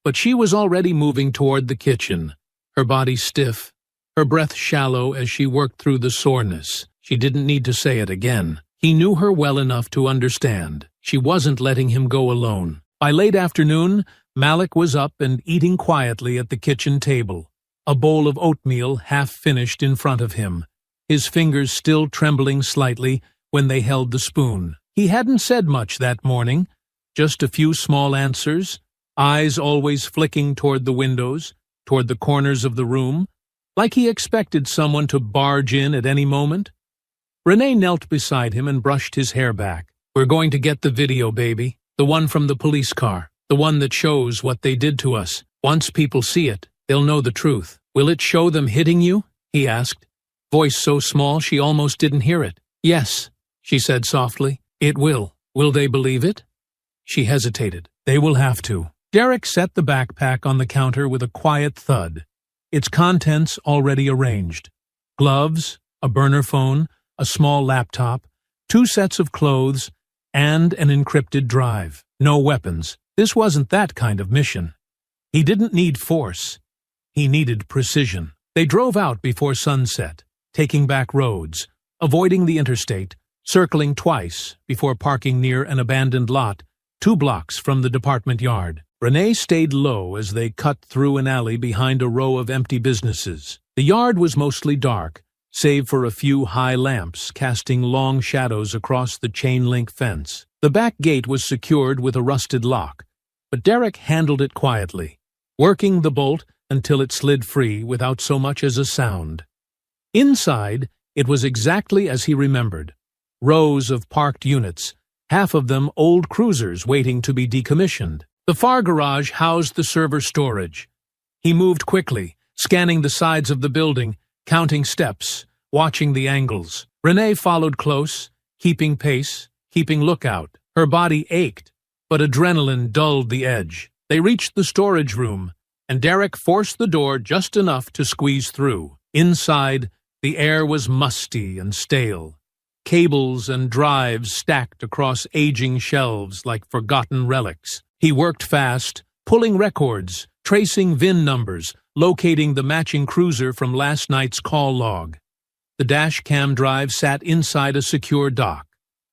but she was already moving toward the kitchen, her body stiff, her breath shallow as she worked through the soreness. She didn't need to say it again. He knew her well enough to understand. She wasn't letting him go alone. By late afternoon, Malik was up and eating quietly at the kitchen table, a bowl of oatmeal half finished in front of him, his fingers still trembling slightly when they held the spoon. He hadn't said much that morning, just a few small answers, eyes always flicking toward the windows, toward the corners of the room, like he expected someone to barge in at any moment. Renee knelt beside him and brushed his hair back. We're going to get the video, baby. The one from the police car. The one that shows what they did to us. Once people see it, they'll know the truth. Will it show them hitting you? He asked, voice so small she almost didn't hear it. Yes, she said softly. It will. Will they believe it? She hesitated. They will have to. Derek set the backpack on the counter with a quiet thud, its contents already arranged. Gloves, a burner phone, a small laptop, 2 sets of clothes, and an encrypted drive. No weapons. This wasn't that kind of mission. He didn't need force. He needed precision. They drove out before sunset, taking back roads, avoiding the interstate, circling twice before parking near an abandoned lot 2 blocks from the department yard. Renee stayed low as they cut through an alley behind a row of empty businesses. The yard was mostly dark, save for a few high lamps casting long shadows across the chain-link fence. The back gate was secured with a rusted lock, but Derek handled it quietly, working the bolt until it slid free without so much as a sound. Inside, it was exactly as he remembered. Rows of parked units, half of them old cruisers waiting to be decommissioned. The far garage housed the server storage. He moved quickly, scanning the sides of the building, counting steps, watching the angles. Renee followed close, keeping pace, keeping lookout. Her body ached, but adrenaline dulled the edge. They reached the storage room, and Derek forced the door just enough to squeeze through. Inside, the air was musty and stale. Cables and drives stacked across aging shelves like forgotten relics. He worked fast, pulling records, tracing VIN numbers, locating the matching cruiser from last night's call log. The dash cam drive sat inside a secure dock.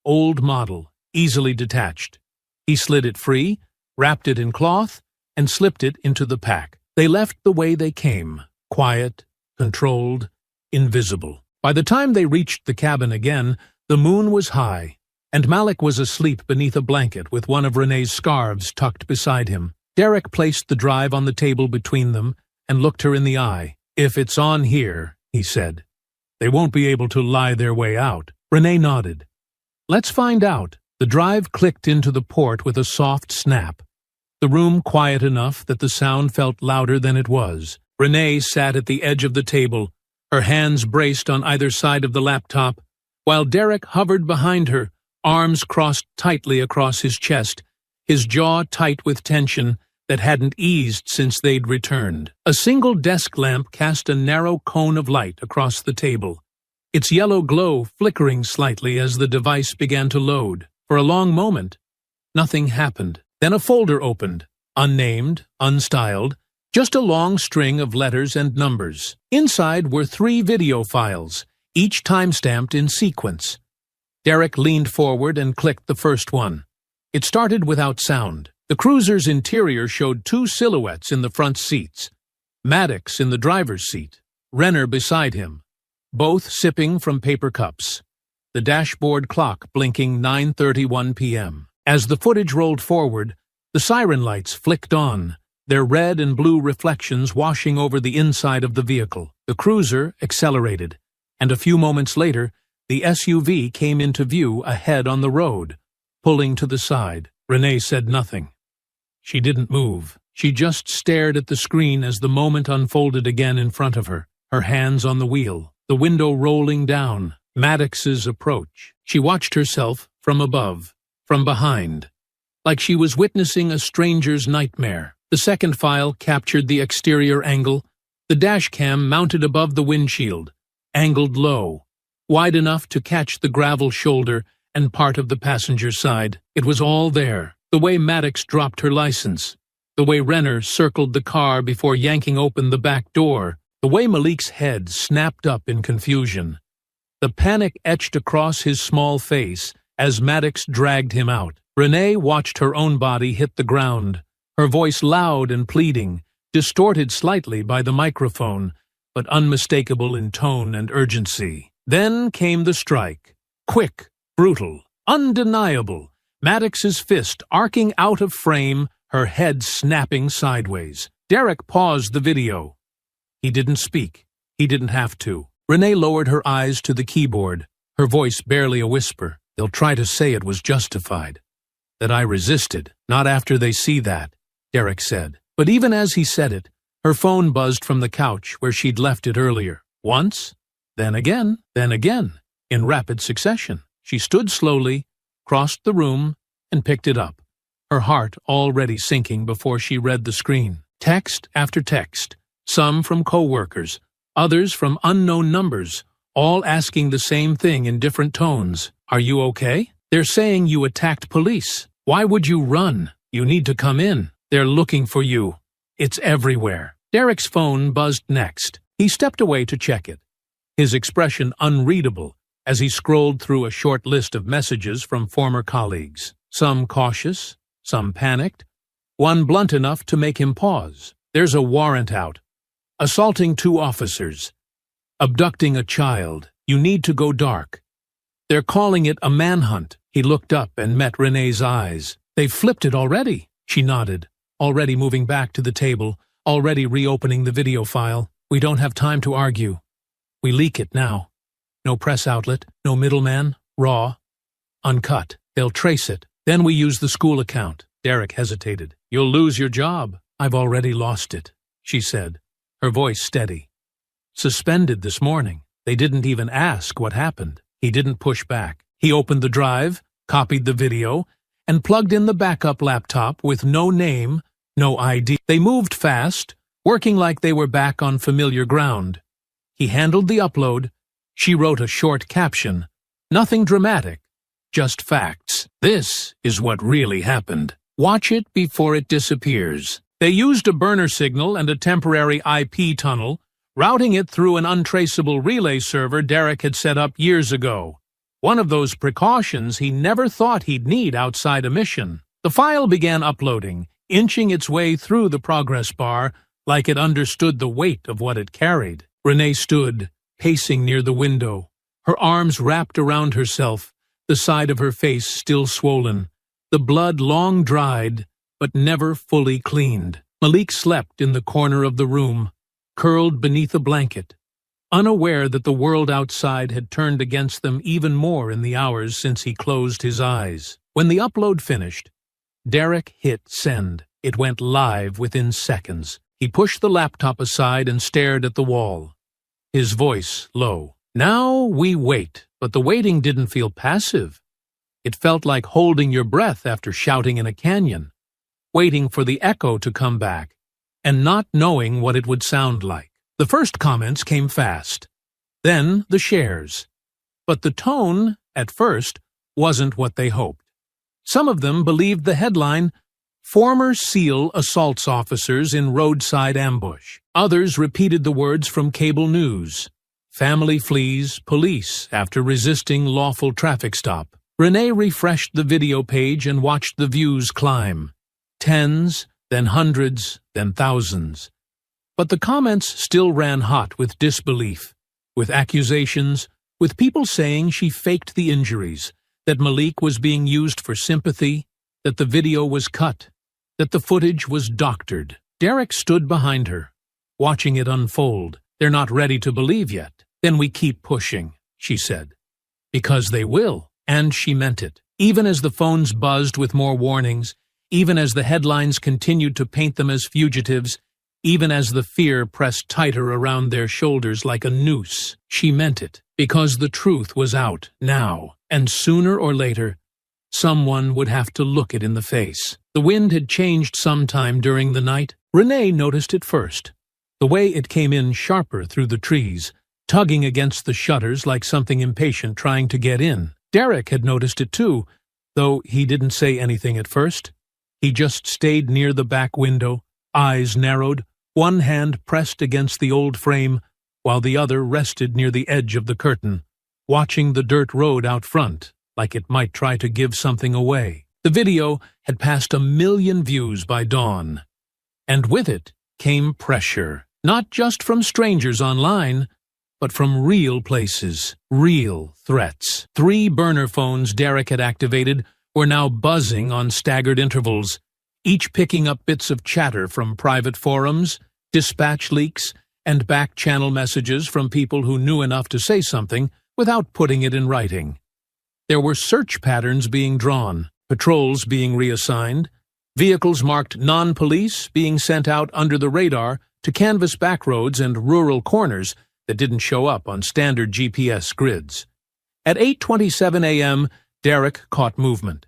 Old model, easily detached. He slid it free, wrapped it in cloth, and slipped it into the pack. They left the way they came, quiet, controlled, invisible. By the time they reached the cabin again, the moon was high, and Malik was asleep beneath a blanket with one of Renee's scarves tucked beside him. Derek placed the drive on the table between them and looked her in the eye. If it's on here, he said, they won't be able to lie their way out. Renee nodded. Let's find out. The drive clicked into the port with a soft snap. The room quiet enough that the sound felt louder than it was. Renee sat at the edge of the table, her hands braced on either side of the laptop, while Derek hovered behind her, arms crossed tightly across his chest, his jaw tight with tension, that hadn't eased since they'd returned. A single desk lamp cast a narrow cone of light across the table, its yellow glow flickering slightly as the device began to load. For a long moment, nothing happened. Then a folder opened, unnamed, unstyled, just a long string of letters and numbers. Inside were 3 video files, each time-stamped in sequence. Derek leaned forward and clicked the first one. It started without sound. The cruiser's interior showed 2 silhouettes in the front seats. Maddox in the driver's seat, Renner beside him, both sipping from paper cups. The dashboard clock blinking 9:31 p.m. As the footage rolled forward, the siren lights flicked on, their red and blue reflections washing over the inside of the vehicle. The cruiser accelerated, and a few moments later, the SUV came into view ahead on the road, pulling to the side. Renee said nothing. She didn't move. She just stared at the screen as the moment unfolded again in front of her, her hands on the wheel, the window rolling down, Maddox's approach. She watched herself from above, from behind, like she was witnessing a stranger's nightmare. The second file captured the exterior angle, the dash cam mounted above the windshield, angled low, wide enough to catch the gravel shoulder and part of the passenger side. It was all there, the way Maddox dropped her license, the way Renner circled the car before yanking open the back door, the way Malik's head snapped up in confusion. The panic etched across his small face as Maddox dragged him out. Renee watched her own body hit the ground, her voice loud and pleading, distorted slightly by the microphone, but unmistakable in tone and urgency. Then came the strike. Quick, brutal, undeniable. Maddox's fist arcing out of frame, her head snapping sideways. Derek paused the video. He didn't speak. He didn't have to. Renee lowered her eyes to the keyboard, her voice barely a whisper. They'll try to say it was justified. That I resisted. Not after they see that, Derek said. But even as he said it, her phone buzzed from the couch where she'd left it earlier. Once, then again, in rapid succession. She stood slowly, crossed the room, and picked it up, her heart already sinking before she read the screen. Text after text, some from co-workers, others from unknown numbers, all asking the same thing in different tones. Are you okay? They're saying you attacked police. Why would you run? You need to come in. They're looking for you. It's everywhere. Derek's phone buzzed next. He stepped away to check it, his expression unreadable as he scrolled through a short list of messages from former colleagues. Some cautious, some panicked, one blunt enough to make him pause. There's a warrant out. Assaulting 2 officers. Abducting a child. You need to go dark. They're calling it a manhunt. He looked up and met Renee's eyes. They've flipped it already. She nodded, already moving back to the table, already reopening the video file. We don't have time to argue. We leak it now. No press outlet, no middleman, raw, uncut. They'll trace it. Then we use the school account. Derek hesitated. You'll lose your job. I've already lost it, she said, her voice steady. Suspended this morning. They didn't even ask what happened. He didn't push back. He opened the drive, copied the video, and plugged in the backup laptop with no name, no ID. They moved fast, working like they were back on familiar ground. He handled the upload. She wrote a short caption. Nothing dramatic, just facts. This is what really happened. Watch it before it disappears. They used a burner signal and a temporary IP tunnel, routing it through an untraceable relay server Derek had set up years ago. One of those precautions he never thought he'd need outside a mission. The file began uploading, inching its way through the progress bar like it understood the weight of what it carried. Renee stood, pacing near the window, her arms wrapped around herself, the side of her face still swollen, the blood long dried but never fully cleaned. Malik slept in the corner of the room, curled beneath a blanket, unaware that the world outside had turned against them even more in the hours since he closed his eyes. When the upload finished, Derek hit send. It went live within seconds. He pushed the laptop aside and stared at the wall, his voice low. Now we wait, but the waiting didn't feel passive. It felt like holding your breath after shouting in a canyon. waiting for the echo to come back, and not knowing what it would sound like. The first comments came fast, then the shares. But the tone, at first, wasn't what they hoped. Some of them believed the headline, "Former SEAL Assaults Officers in Roadside Ambush." Others repeated the words from cable news. "Family flees police after resisting lawful traffic stop." Renee refreshed the video page and watched the views climb. Tens, then hundreds, then thousands. But the comments still ran hot with disbelief, with accusations, with people saying she faked the injuries, that Malik was being used for sympathy, that the video was cut, that the footage was doctored. Derek stood behind her, watching it unfold. "They're not ready to believe yet." "Then we keep pushing," she said. "Because they will." And she meant it. Even as the phones buzzed with more warnings, even as the headlines continued to paint them as fugitives, even as the fear pressed tighter around their shoulders like a noose, she meant it. Because the truth was out, now, and sooner or later, someone would have to look it in the face. The wind had changed sometime during the night. Renee noticed it first. The way it came in sharper through the trees, tugging against the shutters like something impatient trying to get in. Derek had noticed it too, though he didn't say anything at first. He just stayed near the back window, eyes narrowed, one hand pressed against the old frame, while the other rested near the edge of the curtain, watching the dirt road out front, like it might try to give something away. The video had passed 1 million views by dawn, and with it came pressure, not just from strangers online, but from real places, real threats. 3 burner phones Derek had activated were now buzzing on staggered intervals, each picking up bits of chatter from private forums, dispatch leaks, and back-channel messages from people who knew enough to say something without putting it in writing. There were search patterns being drawn, patrols being reassigned, vehicles marked non-police being sent out under the radar to canvass backroads and rural corners that didn't show up on standard GPS grids. At 8:27 a.m., Derek caught movement.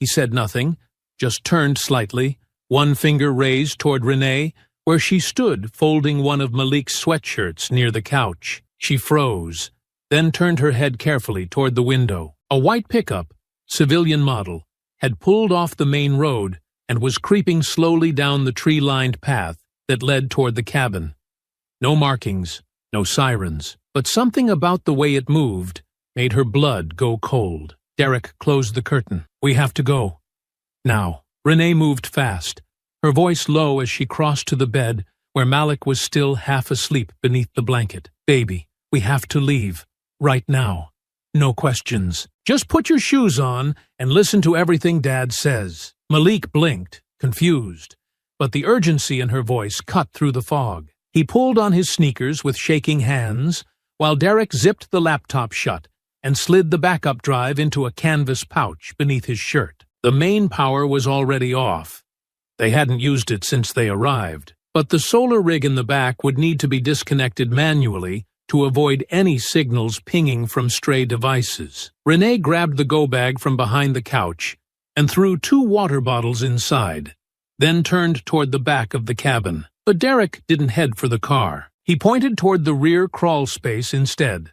He said nothing, just turned slightly, one finger raised toward Renee, where she stood folding one of Malik's sweatshirts near the couch. She froze, then turned her head carefully toward the window. A white pickup, civilian model, had pulled off the main road and was creeping slowly down the tree-lined path that led toward the cabin. No markings, no sirens, but something about the way it moved made her blood go cold. Derek closed the curtain. "We have to go. Now." Renee moved fast, her voice low as she crossed to the bed where Malik was still half asleep beneath the blanket. "Baby, we have to leave. Right now. No questions. Just put your shoes on and listen to everything Dad says." Malik blinked, confused, but the urgency in her voice cut through the fog. He pulled on his sneakers with shaking hands, while Derek zipped the laptop shut and slid the backup drive into a canvas pouch beneath his shirt. The main power was already off. They hadn't used it since they arrived, but the solar rig in the back would need to be disconnected manually to avoid any signals pinging from stray devices. Renee grabbed the go-bag from behind the couch and threw 2 water bottles inside, then turned toward the back of the cabin. But Derek didn't head for the car. He pointed toward the rear crawl space instead,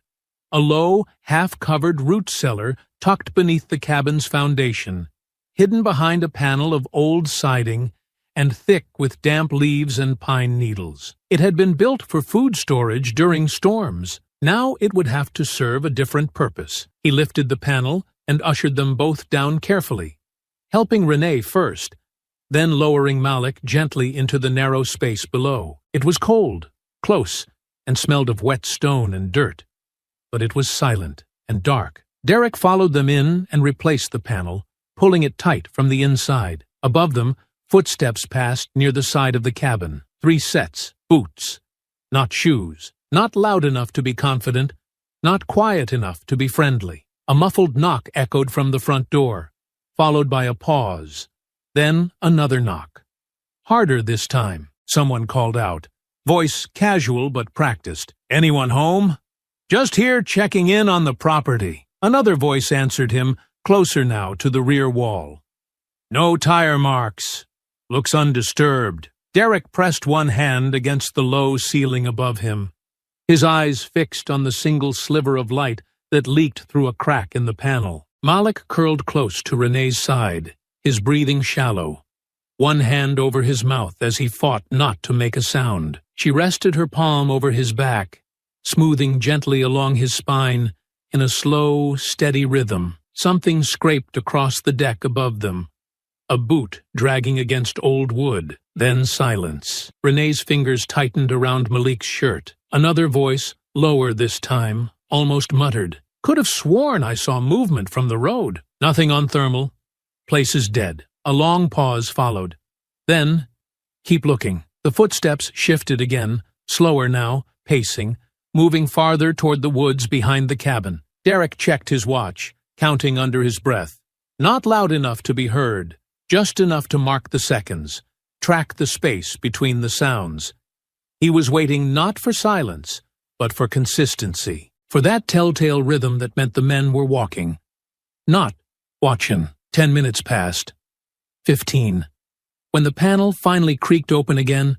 a low, half-covered root cellar tucked beneath the cabin's foundation, hidden behind a panel of old siding and thick with damp leaves and pine needles. It had been built for food storage during storms. Now it would have to serve a different purpose. He lifted the panel and ushered them both down carefully, helping Renee first, then lowering Malik gently into the narrow space below. It was cold, close, and smelled of wet stone and dirt, but it was silent and dark. Derek followed them in and replaced the panel, pulling it tight from the inside. Above them, footsteps passed near the side of the cabin. 3 sets, boots, not shoes, not loud enough to be confident, not quiet enough to be friendly. A muffled knock echoed from the front door, followed by a pause. Then another knock. Harder this time, someone called out, voice casual but practiced. "Anyone home?" "Just here checking in on the property." Another voice answered him, closer now to the rear wall. "No tire marks." Looks undisturbed. Derek pressed one hand against the low ceiling above him, his eyes fixed on the single sliver of light that leaked through a crack in the panel. Malik curled close to Renee's side, his breathing shallow, one hand over his mouth as he fought not to make a sound. She rested her palm over his back, smoothing gently along his spine in a slow, steady rhythm. Something scraped across the deck above them, a boot dragging against old wood. Then silence. Renee's fingers tightened around Malik's shirt. Another voice, lower this time, almost muttered. Could have sworn I saw movement from the road. Nothing on thermal. Place is dead. A long pause followed. Then, keep looking. The footsteps shifted again, slower now, pacing, moving farther toward the woods behind the cabin. Derek checked his watch, counting under his breath. Not loud enough to be heard, just enough to mark the seconds, track the space between the sounds. He was waiting not for silence, but for consistency, for that telltale rhythm that meant the men were walking. Not watching. 10 minutes passed. 15. When the panel finally creaked open again,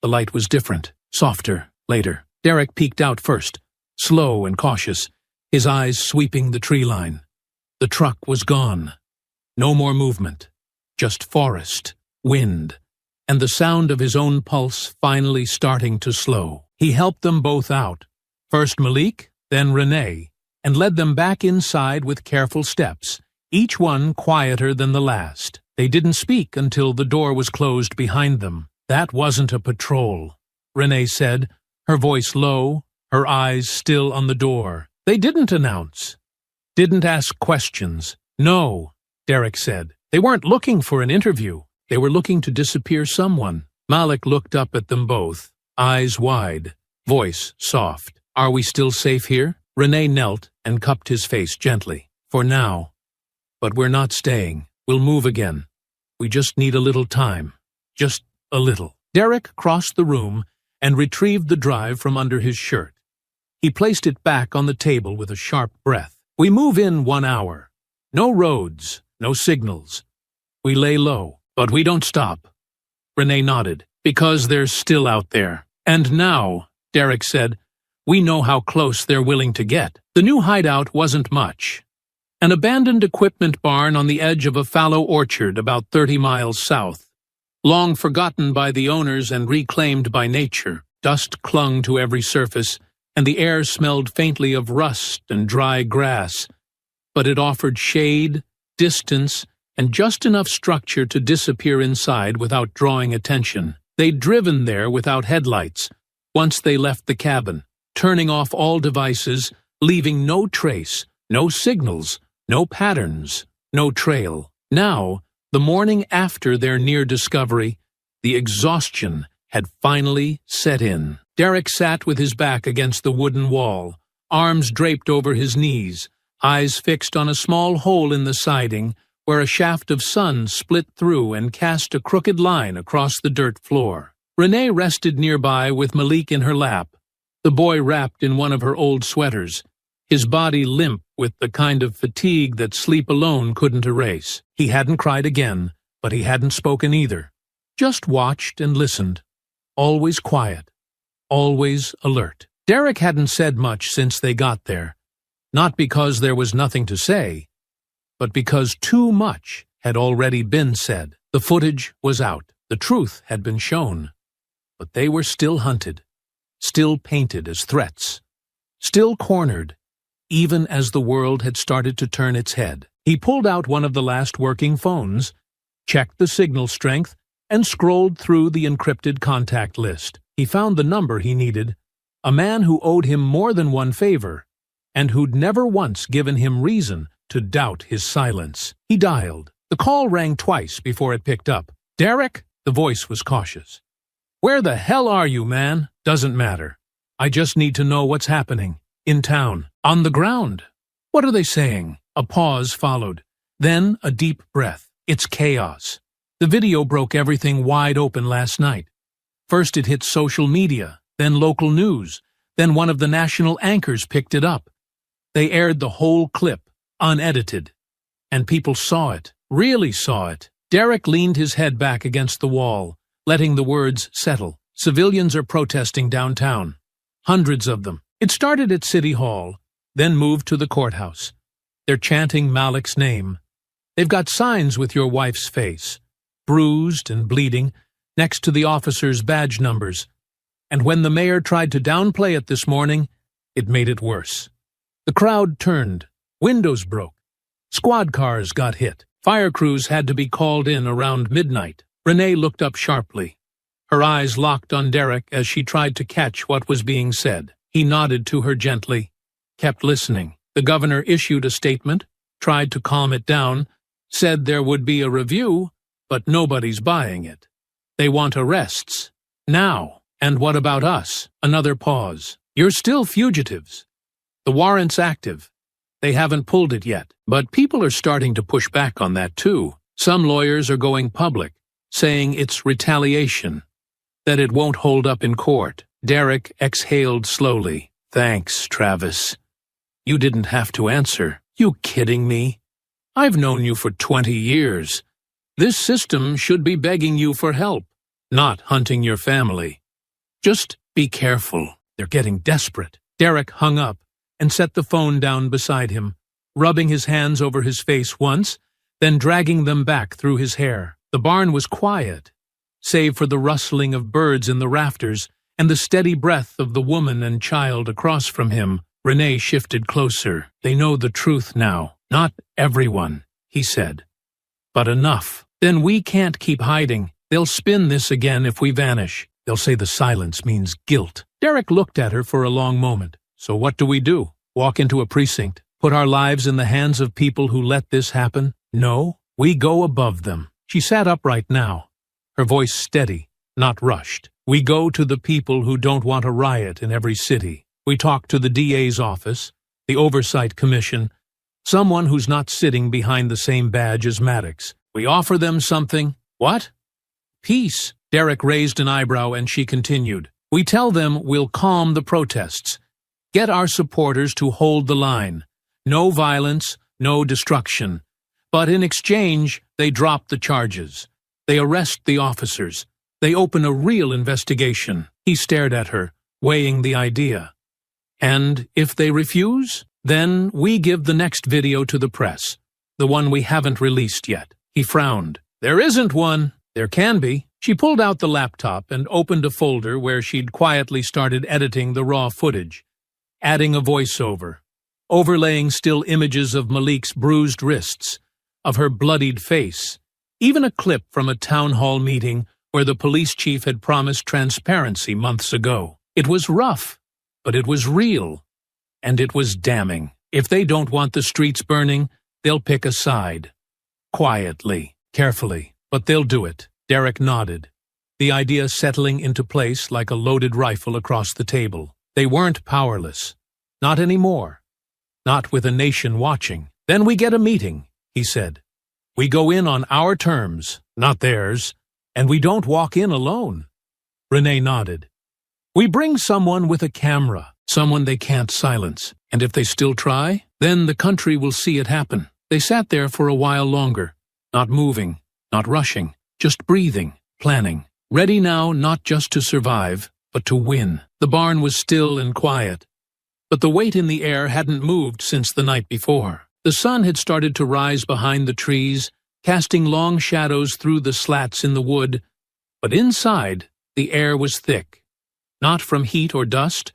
the light was different, softer, later. Derek peeked out first, slow and cautious, his eyes sweeping the tree line. The truck was gone. No more movement, just forest, wind, and the sound of his own pulse finally starting to slow. He helped them both out, first Malik, then Renee, and led them back inside with careful steps, each one quieter than the last. They didn't speak until the door was closed behind them. That wasn't a patrol, Renee said, her voice low, her eyes still on the door. They didn't announce, didn't ask questions. No, Derek said. They weren't looking for an interview. They were looking to disappear someone. Malik looked up at them both, eyes wide, voice soft. Are we still safe here? Renee knelt and cupped his face gently. For now. But we're not staying. We'll move again. We just need a little time. Just a little. Derek crossed the room and retrieved the drive from under his shirt. He placed it back on the table with a sharp breath. We move in 1 hour. No roads, no signals. We lay low, but we don't stop. Renee nodded. Because they're still out there. And now, Derek said, we know how close they're willing to get. The new hideout wasn't much. An abandoned equipment barn on the edge of a fallow orchard about 30 miles south. Long forgotten by the owners and reclaimed by nature, dust clung to every surface, and the air smelled faintly of rust and dry grass. But it offered shade, distance, and just enough structure to disappear inside without drawing attention. They'd driven there without headlights, once they left the cabin, turning off all devices, leaving no trace, no signals, no patterns, no trail. Now, the morning after their near discovery, the exhaustion had finally set in. Derek sat with his back against the wooden wall, arms draped over his knees, eyes fixed on a small hole in the siding where a shaft of sun split through and cast a crooked line across the dirt floor. Renee rested nearby with Malik in her lap, the boy wrapped in one of her old sweaters, his body limp with the kind of fatigue that sleep alone couldn't erase. He hadn't cried again, but he hadn't spoken either. Just watched and listened. Always quiet. Always alert. Derek hadn't said much since they got there. Not because there was nothing to say, but because too much had already been said. The footage was out. The truth had been shown. But they were still hunted. Still painted as threats. Still cornered. Even as the world had started to turn its head. He pulled out one of the last working phones, checked the signal strength, and scrolled through the encrypted contact list. He found the number he needed, a man who owed him more than one favor, and who'd never once given him reason to doubt his silence. He dialed. The call rang twice before it picked up. Derek? The voice was cautious. Where the hell are you, man? Doesn't matter. I just need to know what's happening. In town. On the ground. What are they saying? A pause followed. Then a deep breath. It's chaos. The video broke everything wide open last night. First it hit social media, then local news, then one of the national anchors picked it up. They aired the whole clip, unedited. And people saw it, really saw it. Derek leaned his head back against the wall, letting the words settle. Civilians are protesting downtown. Hundreds of them. It started at City Hall, then moved to the courthouse. They're chanting Malik's name. They've got signs with your wife's face, bruised and bleeding, next to the officers' badge numbers. And when the mayor tried to downplay it this morning, it made it worse. The crowd turned. Windows broke. Squad cars got hit. Fire crews had to be called in around midnight. Renee looked up sharply. Her eyes locked on Derek as she tried to catch what was being said. He nodded to her gently, kept listening. The governor issued a statement, tried to calm it down, said there would be a review, but nobody's buying it. They want arrests. Now. And what about us? Another pause. You're still fugitives. The warrant's active. They haven't pulled it yet, but people are starting to push back on that too. Some lawyers are going public, saying it's retaliation, that it won't hold up in court. Derek exhaled slowly. Thanks, Travis. You didn't have to answer. You kidding me? I've known you for 20 years. This system should be begging you for help, not hunting your family. Just be careful. They're getting desperate. Derek hung up and set the phone down beside him, rubbing his hands over his face once, then dragging them back through his hair. The barn was quiet, save for the rustling of birds in the rafters and the steady breath of the woman and child across from him. Renee shifted closer. They know the truth now. Not everyone, he said. But enough. Then we can't keep hiding. They'll spin this again if we vanish. They'll say the silence means guilt. Derek looked at her for a long moment. So what do we do? Walk into a precinct? Put our lives in the hands of people who let this happen? No, we go above them. She sat upright now, her voice steady, not rushed. We go to the people who don't want a riot in every city. We talk to the DA's office, the Oversight Commission, someone who's not sitting behind the same badge as Maddox. We offer them something. What? Peace. Derek raised an eyebrow and she continued. We tell them we'll calm the protests. Get our supporters to hold the line. No violence, no destruction. But in exchange, they drop the charges. They arrest the officers. They open a real investigation. He stared at her, weighing the idea. And if they refuse, then we give the next video to the press, the one we haven't released yet. He frowned. There isn't one. There can be. She pulled out the laptop and opened a folder where she'd quietly started editing the raw footage, adding a voiceover, overlaying still images of Malik's bruised wrists, of her bloodied face, even a clip from a town hall meeting where the police chief had promised transparency months ago. It was rough, but it was real, and it was damning. If they don't want the streets burning, they'll pick a side. Quietly, carefully, but they'll do it. Derek nodded, the idea settling into place like a loaded rifle across the table. They weren't powerless. Not anymore. Not with a nation watching. Then we get a meeting, he said. We go in on our terms, not theirs, and we don't walk in alone. Renee nodded. We bring someone with a camera, someone they can't silence, and if they still try, then the country will see it happen. They sat there for a while longer, not moving, not rushing, just breathing, planning, ready now not just to survive, but to win. The barn was still and quiet, but the weight in the air hadn't moved since the night before. The sun had started to rise behind the trees, casting long shadows through the slats in the wood, but inside the air was thick, not from heat or dust,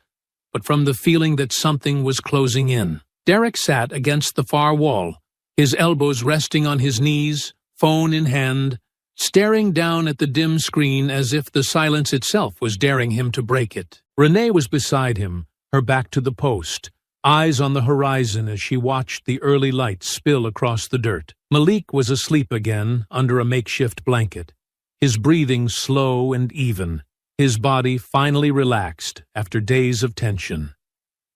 but from the feeling that something was closing in. Derek sat against the far wall, his elbows resting on his knees, phone in hand, staring down at the dim screen as if the silence itself was daring him to break it. Renee was beside him, her back to the post, eyes on the horizon as she watched the early light spill across the dirt. Malik was asleep again under a makeshift blanket, his breathing slow and even, his body finally relaxed after days of tension.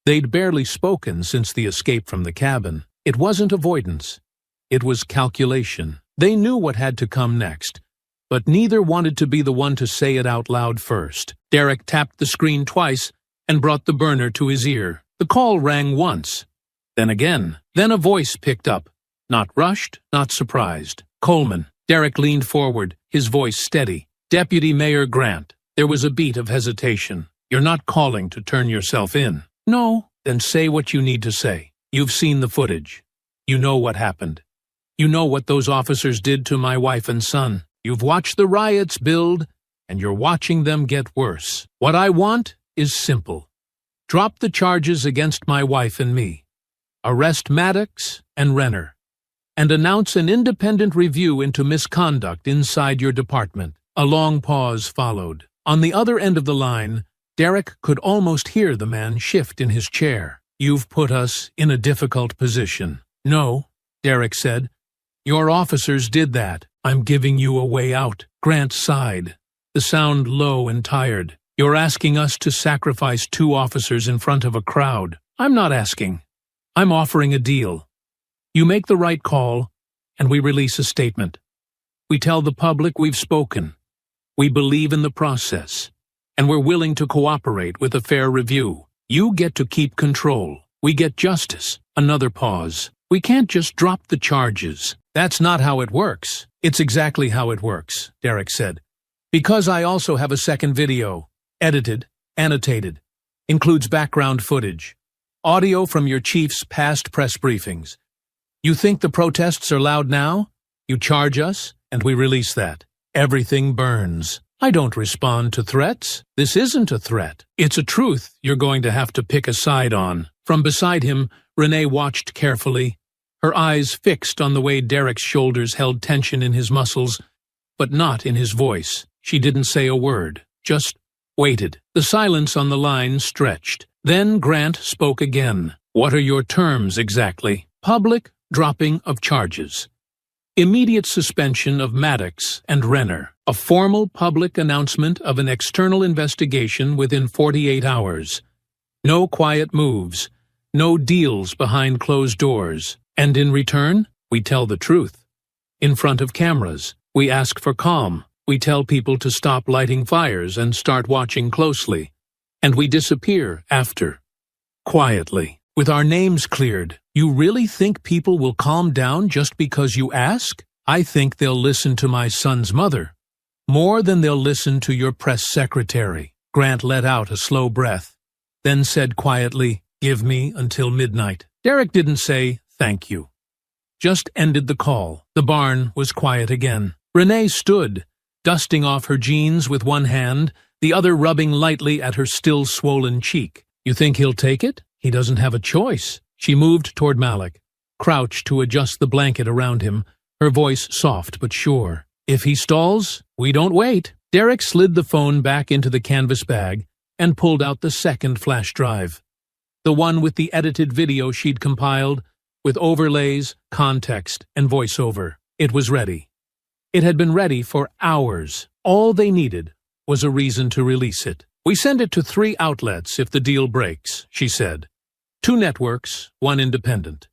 They'd barely spoken since the escape from the cabin. It wasn't avoidance. It was calculation. They knew what had to come next, but neither wanted to be the one to say it out loud first. Derek tapped the screen twice and brought the burner to his ear. The call rang once, then again. Then a voice picked up, not rushed, not surprised. Coleman. Derek leaned forward, his voice steady. "Deputy Mayor Grant." There was a beat of hesitation. "You're not calling to turn yourself in." "No." "Then say what you need to say. You've seen the footage. You know what happened. You know what those officers did to my wife and son. You've watched the riots build, and you're watching them get worse. What I want is simple. Drop the charges against my wife and me. Arrest Maddox and Renner. And announce an independent review into misconduct inside your department." A long pause followed. On the other end of the line, Derek could almost hear the man shift in his chair. "You've put us in a difficult position." "No," Derek said. "Your officers did that. I'm giving you a way out." Grant sighed, the sound low and tired. "You're asking us to sacrifice 2 officers in front of a crowd." "I'm not asking. I'm offering a deal. You make the right call, and we release a statement. We tell the public we've spoken. We believe in the process, and we're willing to cooperate with a fair review. You get to keep control. We get justice." Another pause. "We can't just drop the charges." "That's not how it works." "It's exactly how it works," Derek said. "Because I also have a second video. Edited, annotated. Includes background footage. Audio from your chief's past press briefings. You think the protests are loud now? You charge us, and we release that. Everything burns. I don't respond to threats. This isn't a threat. It's a truth you're going to have to pick a side on." From beside him, Renee watched carefully, her eyes fixed on the way Derek's shoulders held tension in his muscles, but not in his voice. She didn't say a word, just waited. The silence on the line stretched. Then Grant spoke again. "What are your terms exactly?" "Public dropping of charges. Immediate suspension of Maddox and Renner. A formal public announcement of an external investigation within 48 hours. No quiet moves. No deals behind closed doors. And in return, we tell the truth. In front of cameras, we ask for calm. We tell people to stop lighting fires and start watching closely. And we disappear after. Quietly. With our names cleared. You really think people will calm down just because you ask? I think they'll listen to my son's mother. More than they'll listen to your press secretary." Grant let out a slow breath, then said quietly, "Give me until midnight." Derek didn't say, "Thank you." Just ended the call. The barn was quiet again. Renee stood, dusting off her jeans with one hand, the other rubbing lightly at her still swollen cheek. "You think he'll take it? He doesn't have a choice." She moved toward Malik, crouched to adjust the blanket around him, her voice soft but sure. "If he stalls, we don't wait." Derek slid the phone back into the canvas bag and pulled out the second flash drive, the one with the edited video she'd compiled, with overlays, context, and voiceover. It was ready. It had been ready for hours. All they needed was a reason to release it. "We send it to 3 outlets if the deal breaks," she said. 2 networks, 1 independent.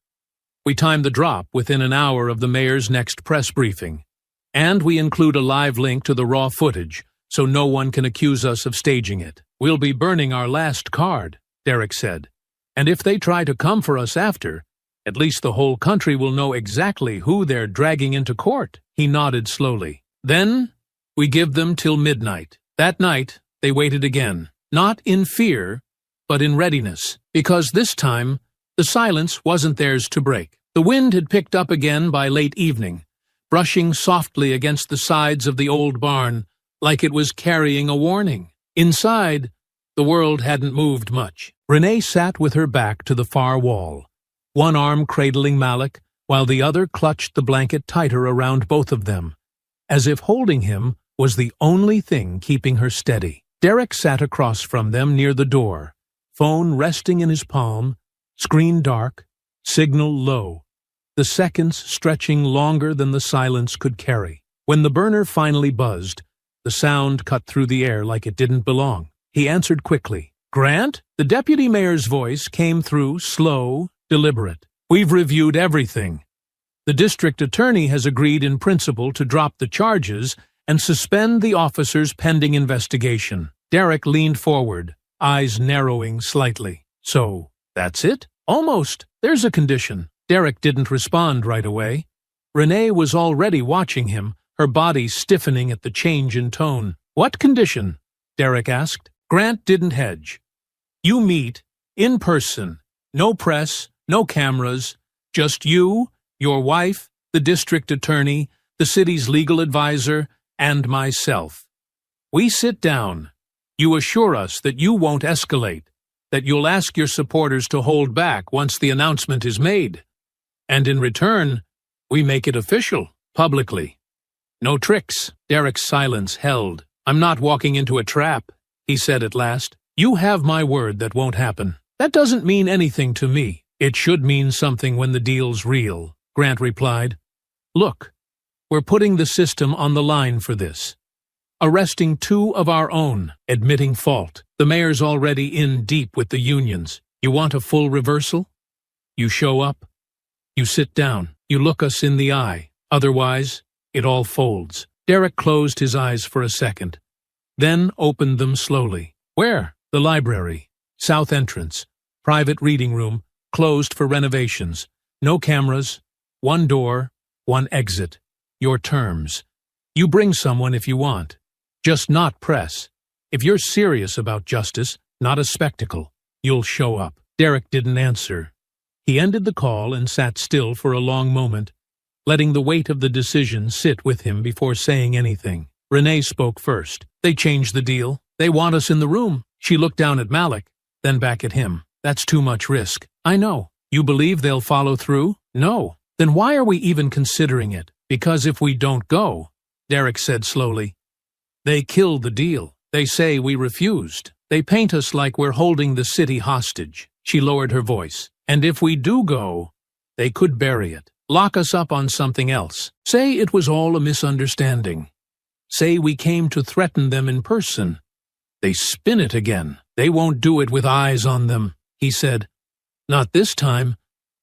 We time the drop within an hour of the mayor's next press briefing. And we include a live link to the raw footage, so no one can accuse us of staging it. "We'll be burning our last card," Derek said. "And if they try to come for us after, at least the whole country will know exactly who they're dragging into court." He nodded slowly. "Then we give them till midnight." That night, they waited again, not in fear, but in readiness, because this time the silence wasn't theirs to break. The wind had picked up again by late evening, brushing softly against the sides of the old barn like it was carrying a warning. Inside, the world hadn't moved much. Renee sat with her back to the far wall, one arm cradling Malik, while the other clutched the blanket tighter around both of them, as if holding him was the only thing keeping her steady. Derek sat across from them near the door, phone resting in his palm, screen dark, signal low, the seconds stretching longer than the silence could carry. When the burner finally buzzed, the sound cut through the air like it didn't belong. He answered quickly. "Grant?" The deputy mayor's voice came through, slow, deliberate. "We've reviewed everything. The district attorney has agreed in principle to drop the charges and suspend the officers pending investigation." Derek leaned forward, eyes narrowing slightly. "So, that's it?" "Almost. There's a condition." Derek didn't respond right away. Renee was already watching him, her body stiffening at the change in tone. "What condition?" Derek asked. Grant didn't hedge. "You meet, in person, no press, no cameras, just you, your wife, the district attorney, the city's legal advisor, and myself. We sit down. You assure us that you won't escalate, that you'll ask your supporters to hold back once the announcement is made. And in return, we make it official, publicly. No tricks." Derek's silence held. "I'm not walking into a trap," he said at last. "You have my word that won't happen. That doesn't mean anything to me." "It should mean something when the deal's real," Grant replied. "Look, we're putting the system on the line for this. Arresting 2 of our own, admitting fault. The mayor's already in deep with the unions. You want a full reversal? You show up. You sit down. You look us in the eye. Otherwise, it all folds." Derek closed his eyes for a second, then opened them slowly. "Where?" "The library. South entrance. Private reading room. Closed for renovations. No cameras. 1 door, 1 exit. Your terms. You bring someone if you want. Just not press. If you're serious about justice, not a spectacle, you'll show up." Derek didn't answer. He ended the call and sat still for a long moment, letting the weight of the decision sit with him before saying anything. Renee spoke first. "They changed the deal. They want us in the room." She looked down at Malik, then back at him. "That's too much risk." "I know. You believe they'll follow through?" "No." "Then why are we even considering it?" "Because if we don't go," Derek said slowly, "they kill the deal. They say we refused. They paint us like we're holding the city hostage." She lowered her voice. "And if we do go, they could bury it. Lock us up on something else. Say it was all a misunderstanding. Say we came to threaten them in person. They spin it again. They won't do it with eyes on them," he said. "Not this time.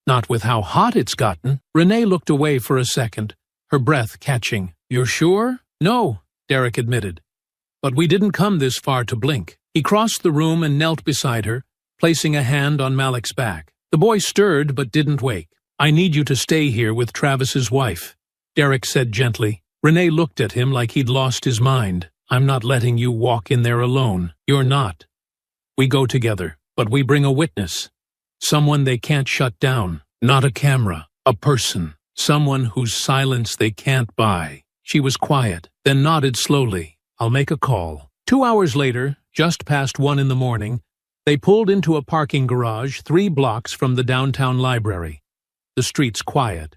Not with how hot it's gotten." Renee looked away for a second, her breath catching. "You're sure?" "No," Derek admitted. "But we didn't come this far to blink." He crossed the room and knelt beside her, placing a hand on Malik's back. The boy stirred but didn't wake. "I need you to stay here with Travis's wife," Derek said gently. Renee looked at him like he'd lost his mind. "I'm not letting you walk in there alone." "You're not. We go together, but we bring a witness. Someone they can't shut down. Not a camera. A person. Someone whose silence they can't buy." She was quiet, then nodded slowly. "I'll make a call." 2 hours later, just past 1 in the morning, they pulled into a parking garage 3 blocks from the downtown library. The streets quiet.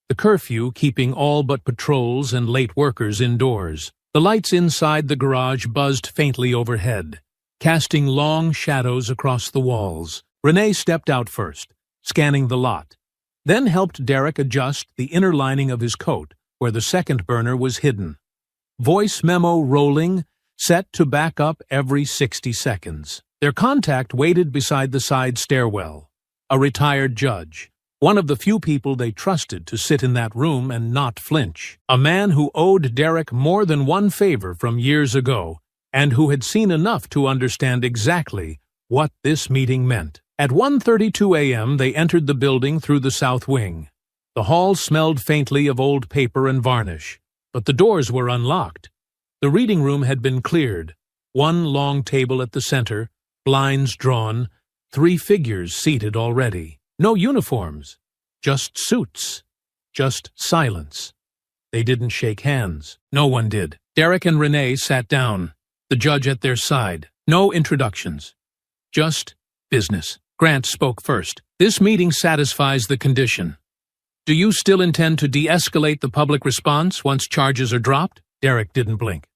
The curfew keeping all but patrols and late workers indoors. The lights inside the garage buzzed faintly overhead, casting long shadows across the walls. Renee stepped out first, scanning the lot, then helped Derek adjust the inner lining of his coat, where the second burner was hidden. Voice memo rolling, set to back up every 60 seconds. Their contact waited beside the side stairwell. A retired judge. One of the few people they trusted to sit in that room and not flinch. A man who owed Derek more than one favor from years ago, and who had seen enough to understand exactly what this meeting meant. At 1:32 a.m. they entered the building through the south wing. The hall smelled faintly of old paper and varnish, but the doors were unlocked. The reading room had been cleared. 1 long table at the center, blinds drawn, 3 figures seated already. No uniforms, just suits, just silence. They didn't shake hands. No one did. Derek and Renee sat down, the judge at their side. No introductions. Just business. Grant spoke first. "This meeting satisfies the condition. Do you still intend to de-escalate the public response once charges are dropped?" Derek didn't blink.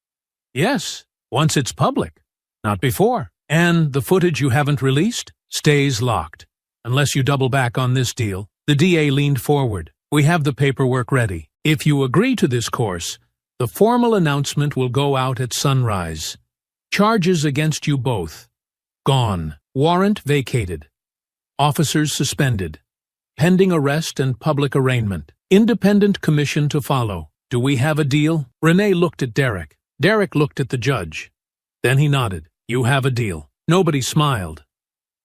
"Yes, once it's public. Not before. And the footage you haven't released stays locked. Unless you double back on this deal." The DA leaned forward. "We have the paperwork ready. If you agree to this course, the formal announcement will go out at sunrise. Charges against you both. Gone. Warrant vacated. Officers suspended. Pending arrest and public arraignment. Independent commission to follow. Do we have a deal?" Renee looked at Derek. Derek looked at the judge. Then he nodded. "You have a deal." Nobody smiled.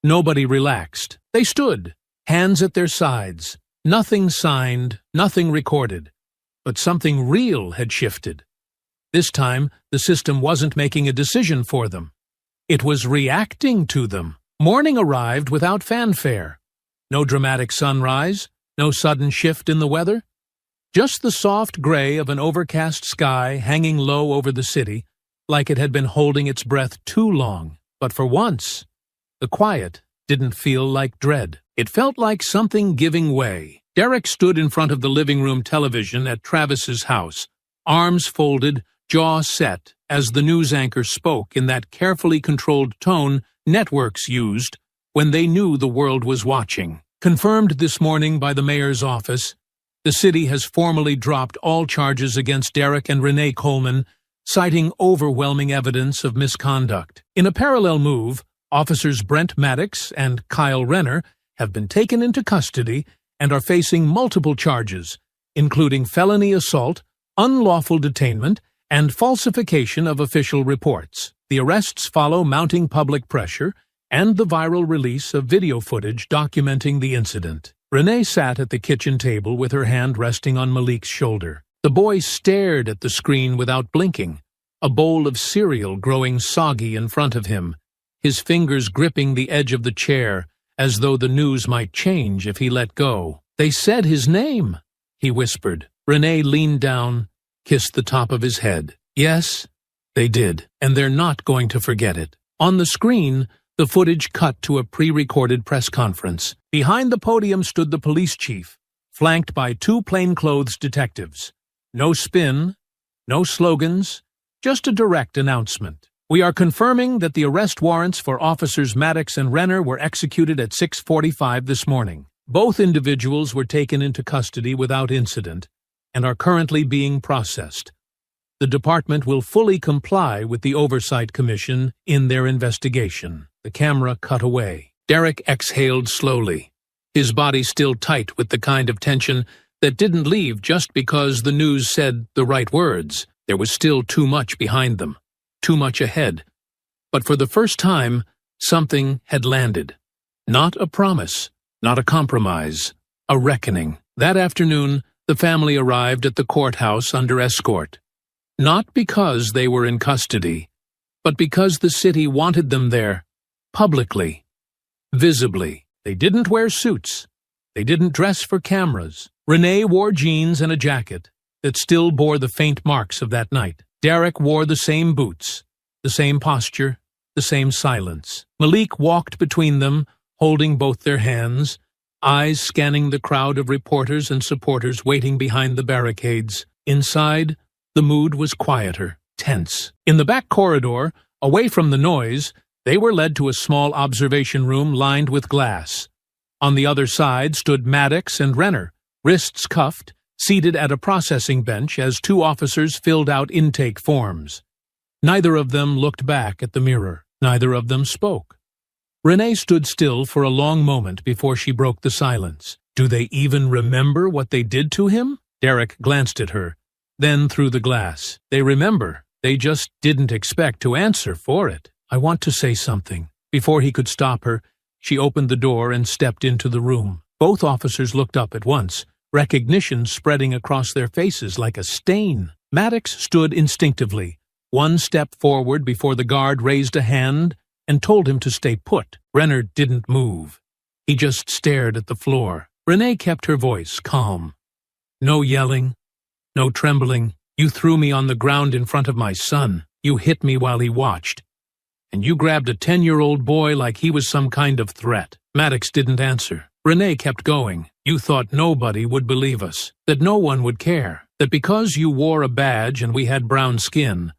Nobody relaxed. They stood, hands at their sides. Nothing signed, nothing recorded. But something real had shifted. This time, the system wasn't making a decision for them. It was reacting to them. Morning arrived without fanfare. No dramatic sunrise, no sudden shift in the weather. Just the soft gray of an overcast sky hanging low over the city, like it had been holding its breath too long. But for once, the quiet didn't feel like dread. It felt like something giving way. Derek stood in front of the living room television at Travis's house, arms folded, jaw set, as the news anchor spoke in that carefully controlled tone networks used when they knew the world was watching. Confirmed this morning by the mayor's office, the city has formally dropped all charges against Derek and Renee Coleman, citing overwhelming evidence of misconduct. In a parallel move, officers Brent Maddox and Kyle Renner have been taken into custody and are facing multiple charges, including felony assault, unlawful detainment, and falsification of official reports. The arrests follow mounting public pressure and the viral release of video footage documenting the incident. Renee sat at the kitchen table with her hand resting on Malik's shoulder. The boy stared at the screen without blinking, a bowl of cereal growing soggy in front of him, his fingers gripping the edge of the chair as though the news might change if he let go. "They said his name," he whispered. Renee leaned down, kissed the top of his head. "Yes, they did, and they're not going to forget it." On the screen, the footage cut to a pre-recorded press conference. Behind the podium stood the police chief, flanked by two plainclothes detectives. No spin, no slogans, just a direct announcement. "We are confirming that the arrest warrants for officers Maddox and Renner were executed at 6:45 this morning. Both individuals were taken into custody without incident and are currently being processed. The department will fully comply with the Oversight Commission in their investigation." The camera cut away. Derek exhaled slowly, his body still tight with the kind of tension that didn't leave just because the news said the right words. There was still too much behind them, too much ahead. But for the first time, something had landed. Not a promise, not a compromise, a reckoning. That afternoon, the family arrived at the courthouse under escort. Not because they were in custody, but because the city wanted them there, publicly, visibly. They didn't wear suits. They didn't dress for cameras. Renee wore jeans and a jacket that still bore the faint marks of that night. Derek wore the same boots, the same posture, the same silence. Malik walked between them, holding both their hands, eyes scanning the crowd of reporters and supporters waiting behind the barricades. Inside, the mood was quieter, tense. In the back corridor, away from the noise, they were led to a small observation room lined with glass. On the other side stood Maddox and Renner, wrists cuffed, seated at a processing bench as two officers filled out intake forms. Neither of them looked back at the mirror. Neither of them spoke. Renee stood still for a long moment before she broke the silence. "Do they even remember what they did to him?" Derek glanced at her, then through the glass. "They remember. They just didn't expect to answer for it." "I want to say something." Before he could stop her, she opened the door and stepped into the room. Both officers looked up at once, recognition spreading across their faces like a stain. Maddox stood instinctively, one step forward before the guard raised a hand and told him to stay put. Renner didn't move. He just stared at the floor. Renee kept her voice calm. "No yelling, no trembling. You threw me on the ground in front of my son. You hit me while he watched. And you grabbed a 10-year-old boy like he was some kind of threat." Maddox didn't answer. Renee kept going. "You thought nobody would believe us, that no one would care, that because you wore a badge and we had brown skin,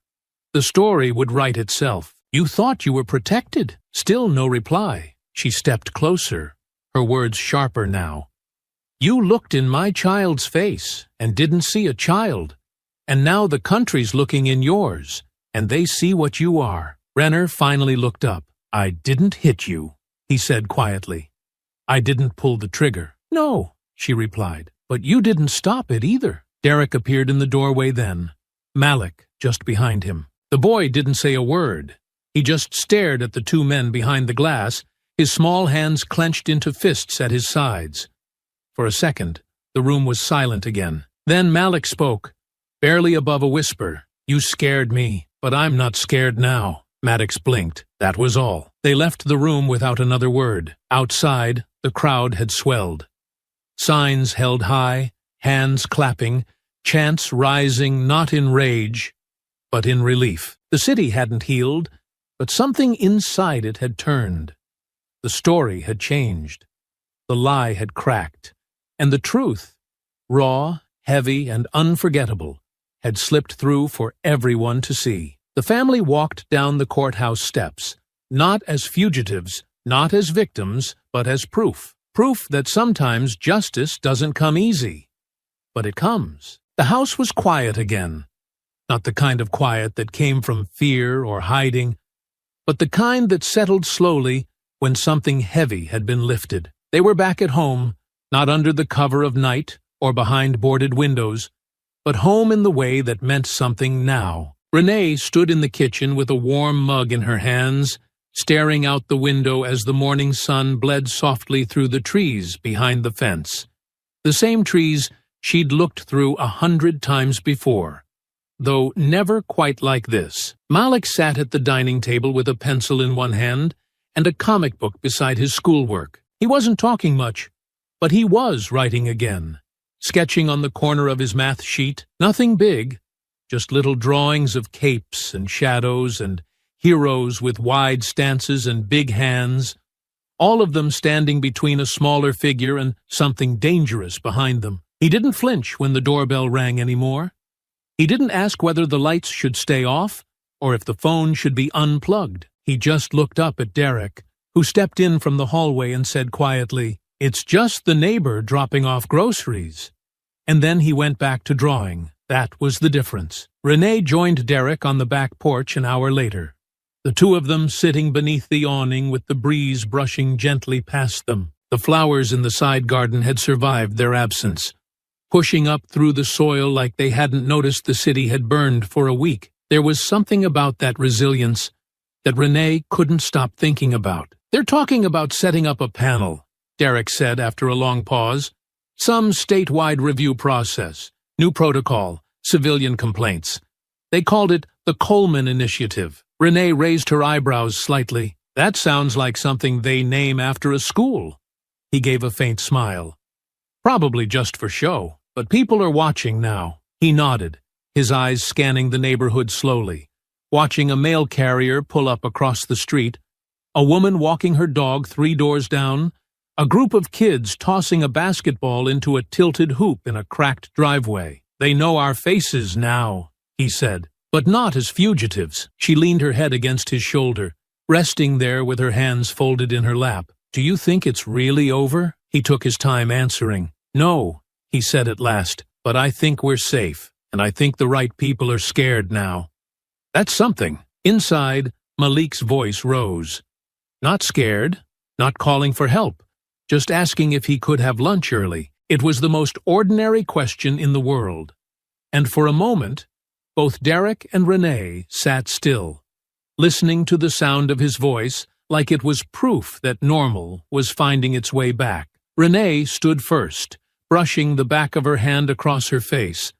the story would write itself. You thought you were protected." Still no reply. She stepped closer, her words sharper now. "You looked in my child's face and didn't see a child, and now the country's looking in yours, and they see what you are." Renner finally looked up. "I didn't hit you," he said quietly. "I didn't pull the trigger." "No," she replied, "but you didn't stop it either." Derek appeared in the doorway then, Malik just behind him. The boy didn't say a word. He just stared at the two men behind the glass, his small hands clenched into fists at his sides. For a second, the room was silent again. Then Malik spoke, barely above a whisper. "You scared me, but I'm not scared now." Maddox blinked. That was all. They left the room without another word. Outside, the crowd had swelled. Signs held high, hands clapping, chants rising not in rage, but in relief. The city hadn't healed, but something inside it had turned. The story had changed. The lie had cracked. And the truth, raw, heavy, and unforgettable, had slipped through for everyone to see. The family walked down the courthouse steps, not as fugitives, not as victims, but as proof. Proof that sometimes justice doesn't come easy. But it comes. The house was quiet again. Not the kind of quiet that came from fear or hiding, but the kind that settled slowly when something heavy had been lifted. They were back at home, not under the cover of night or behind boarded windows, but home in the way that meant something now. Renee stood in the kitchen with a warm mug in her hands, staring out the window as the morning sun bled softly through the trees behind the fence. The same trees she'd looked through 100 times before, though never quite like this. Malik sat at the dining table with a pencil in one hand and a comic book beside his schoolwork. He wasn't talking much, but he was writing again, sketching on the corner of his math sheet. Nothing big, just little drawings of capes and shadows and heroes with wide stances and big hands, all of them standing between a smaller figure and something dangerous behind them. He didn't flinch when the doorbell rang anymore. He didn't ask whether the lights should stay off or if the phone should be unplugged. He just looked up at Derek, who stepped in from the hallway and said quietly, "It's just the neighbor dropping off groceries." And then he went back to drawing. That was the difference. Renee joined Derek on the back porch an hour later, the two of them sitting beneath the awning with the breeze brushing gently past them. The flowers in the side garden had survived their absence, pushing up through the soil like they hadn't noticed the city had burned for a week. There was something about that resilience that Renee couldn't stop thinking about. "They're talking about setting up a panel," Derek said after a long pause. "Some statewide review process, new protocol, civilian complaints. They called it the Coleman Initiative." Renee raised her eyebrows slightly. "That sounds like something they name after a school." He gave a faint smile. "Probably just for show, but people are watching now." He nodded, his eyes scanning the neighborhood slowly, watching a mail carrier pull up across the street, a woman walking her dog 3 doors down, a group of kids tossing a basketball into a tilted hoop in a cracked driveway. "They know our faces now," he said, "but not as fugitives." She leaned her head against his shoulder, resting there with her hands folded in her lap. "Do you think it's really over?" He took his time answering. "No," he said at last, "but I think we're safe, and I think the right people are scared now." "That's something." Inside, Malik's voice rose. Not scared, not calling for help, just asking if he could have lunch early. It was the most ordinary question in the world. And for a moment, both Derek and Renee sat still, listening to the sound of his voice like it was proof that normal was finding its way back. Renee stood first, brushing the back of her hand across her face,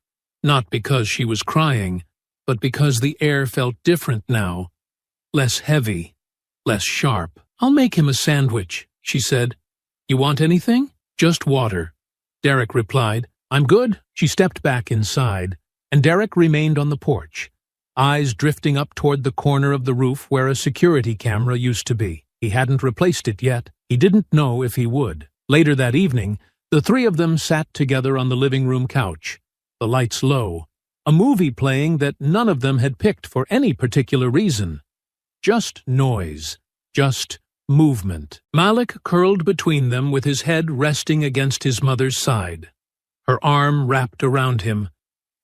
not because she was crying, but because the air felt different now, less heavy, less sharp. "I'll make him a sandwich," she said. "You want anything?" "Just water," Derek replied. "I'm good." She stepped back inside, and Derek remained on the porch, eyes drifting up toward the corner of the roof where a security camera used to be. He hadn't replaced it yet. He didn't know if he would. Later that evening, the three of them sat together on the living room couch, the lights low, a movie playing that none of them had picked for any particular reason. Just noise, just movement. Malik curled between them with his head resting against his mother's side, her arm wrapped around him,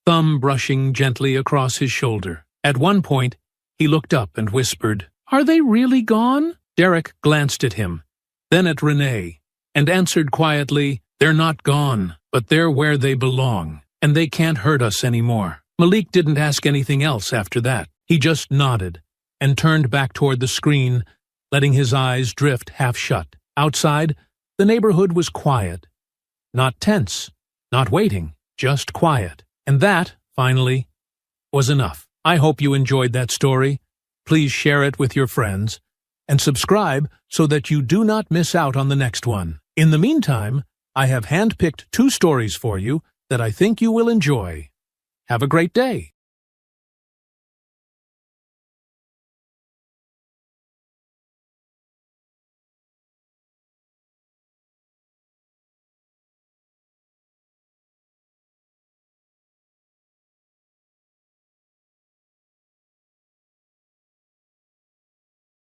thumb brushing gently across his shoulder. At one point, he looked up and whispered, "Are they really gone?" Derek glanced at him, then at Renee, and answered quietly, "They're not gone, but they're where they belong, and they can't hurt us anymore." Malik didn't ask anything else after that. He just nodded and turned back toward the screen, letting his eyes drift half shut. Outside, the neighborhood was quiet. Not tense, not waiting, just quiet. And that, finally, was enough. I hope you enjoyed that story. Please share it with your friends and subscribe so that you do not miss out on the next one. In the meantime, I have handpicked 2 stories for you that I think you will enjoy. Have a great day.